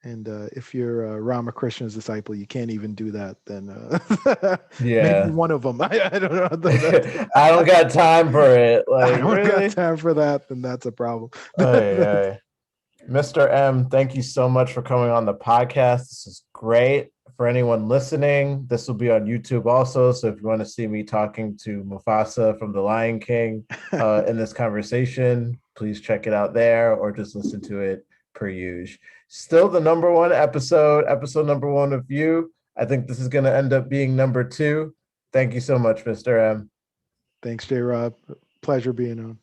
Speaker 2: And if you're Ramakrishna's disciple, you can't even do that. Then maybe
Speaker 1: Yeah.
Speaker 2: one of them. I don't know.
Speaker 1: I don't got time for it.
Speaker 2: I
Speaker 1: Like,
Speaker 2: don't got
Speaker 1: really?
Speaker 2: time for that. Then that's a problem.
Speaker 1: Ay,
Speaker 2: That's,
Speaker 1: ay. Mr. M, thank you so much for coming on the podcast. This is great. for anyone listening, this will be on YouTube also. So if you want to see me talking to Mufasa from The Lion King in this conversation, please check it out there or just listen to it per usual. Still the number one episode number one of you. I think this is going to end up being number two. Thank you so much, Mr. M.
Speaker 2: Thanks, J. Rob. Pleasure being on.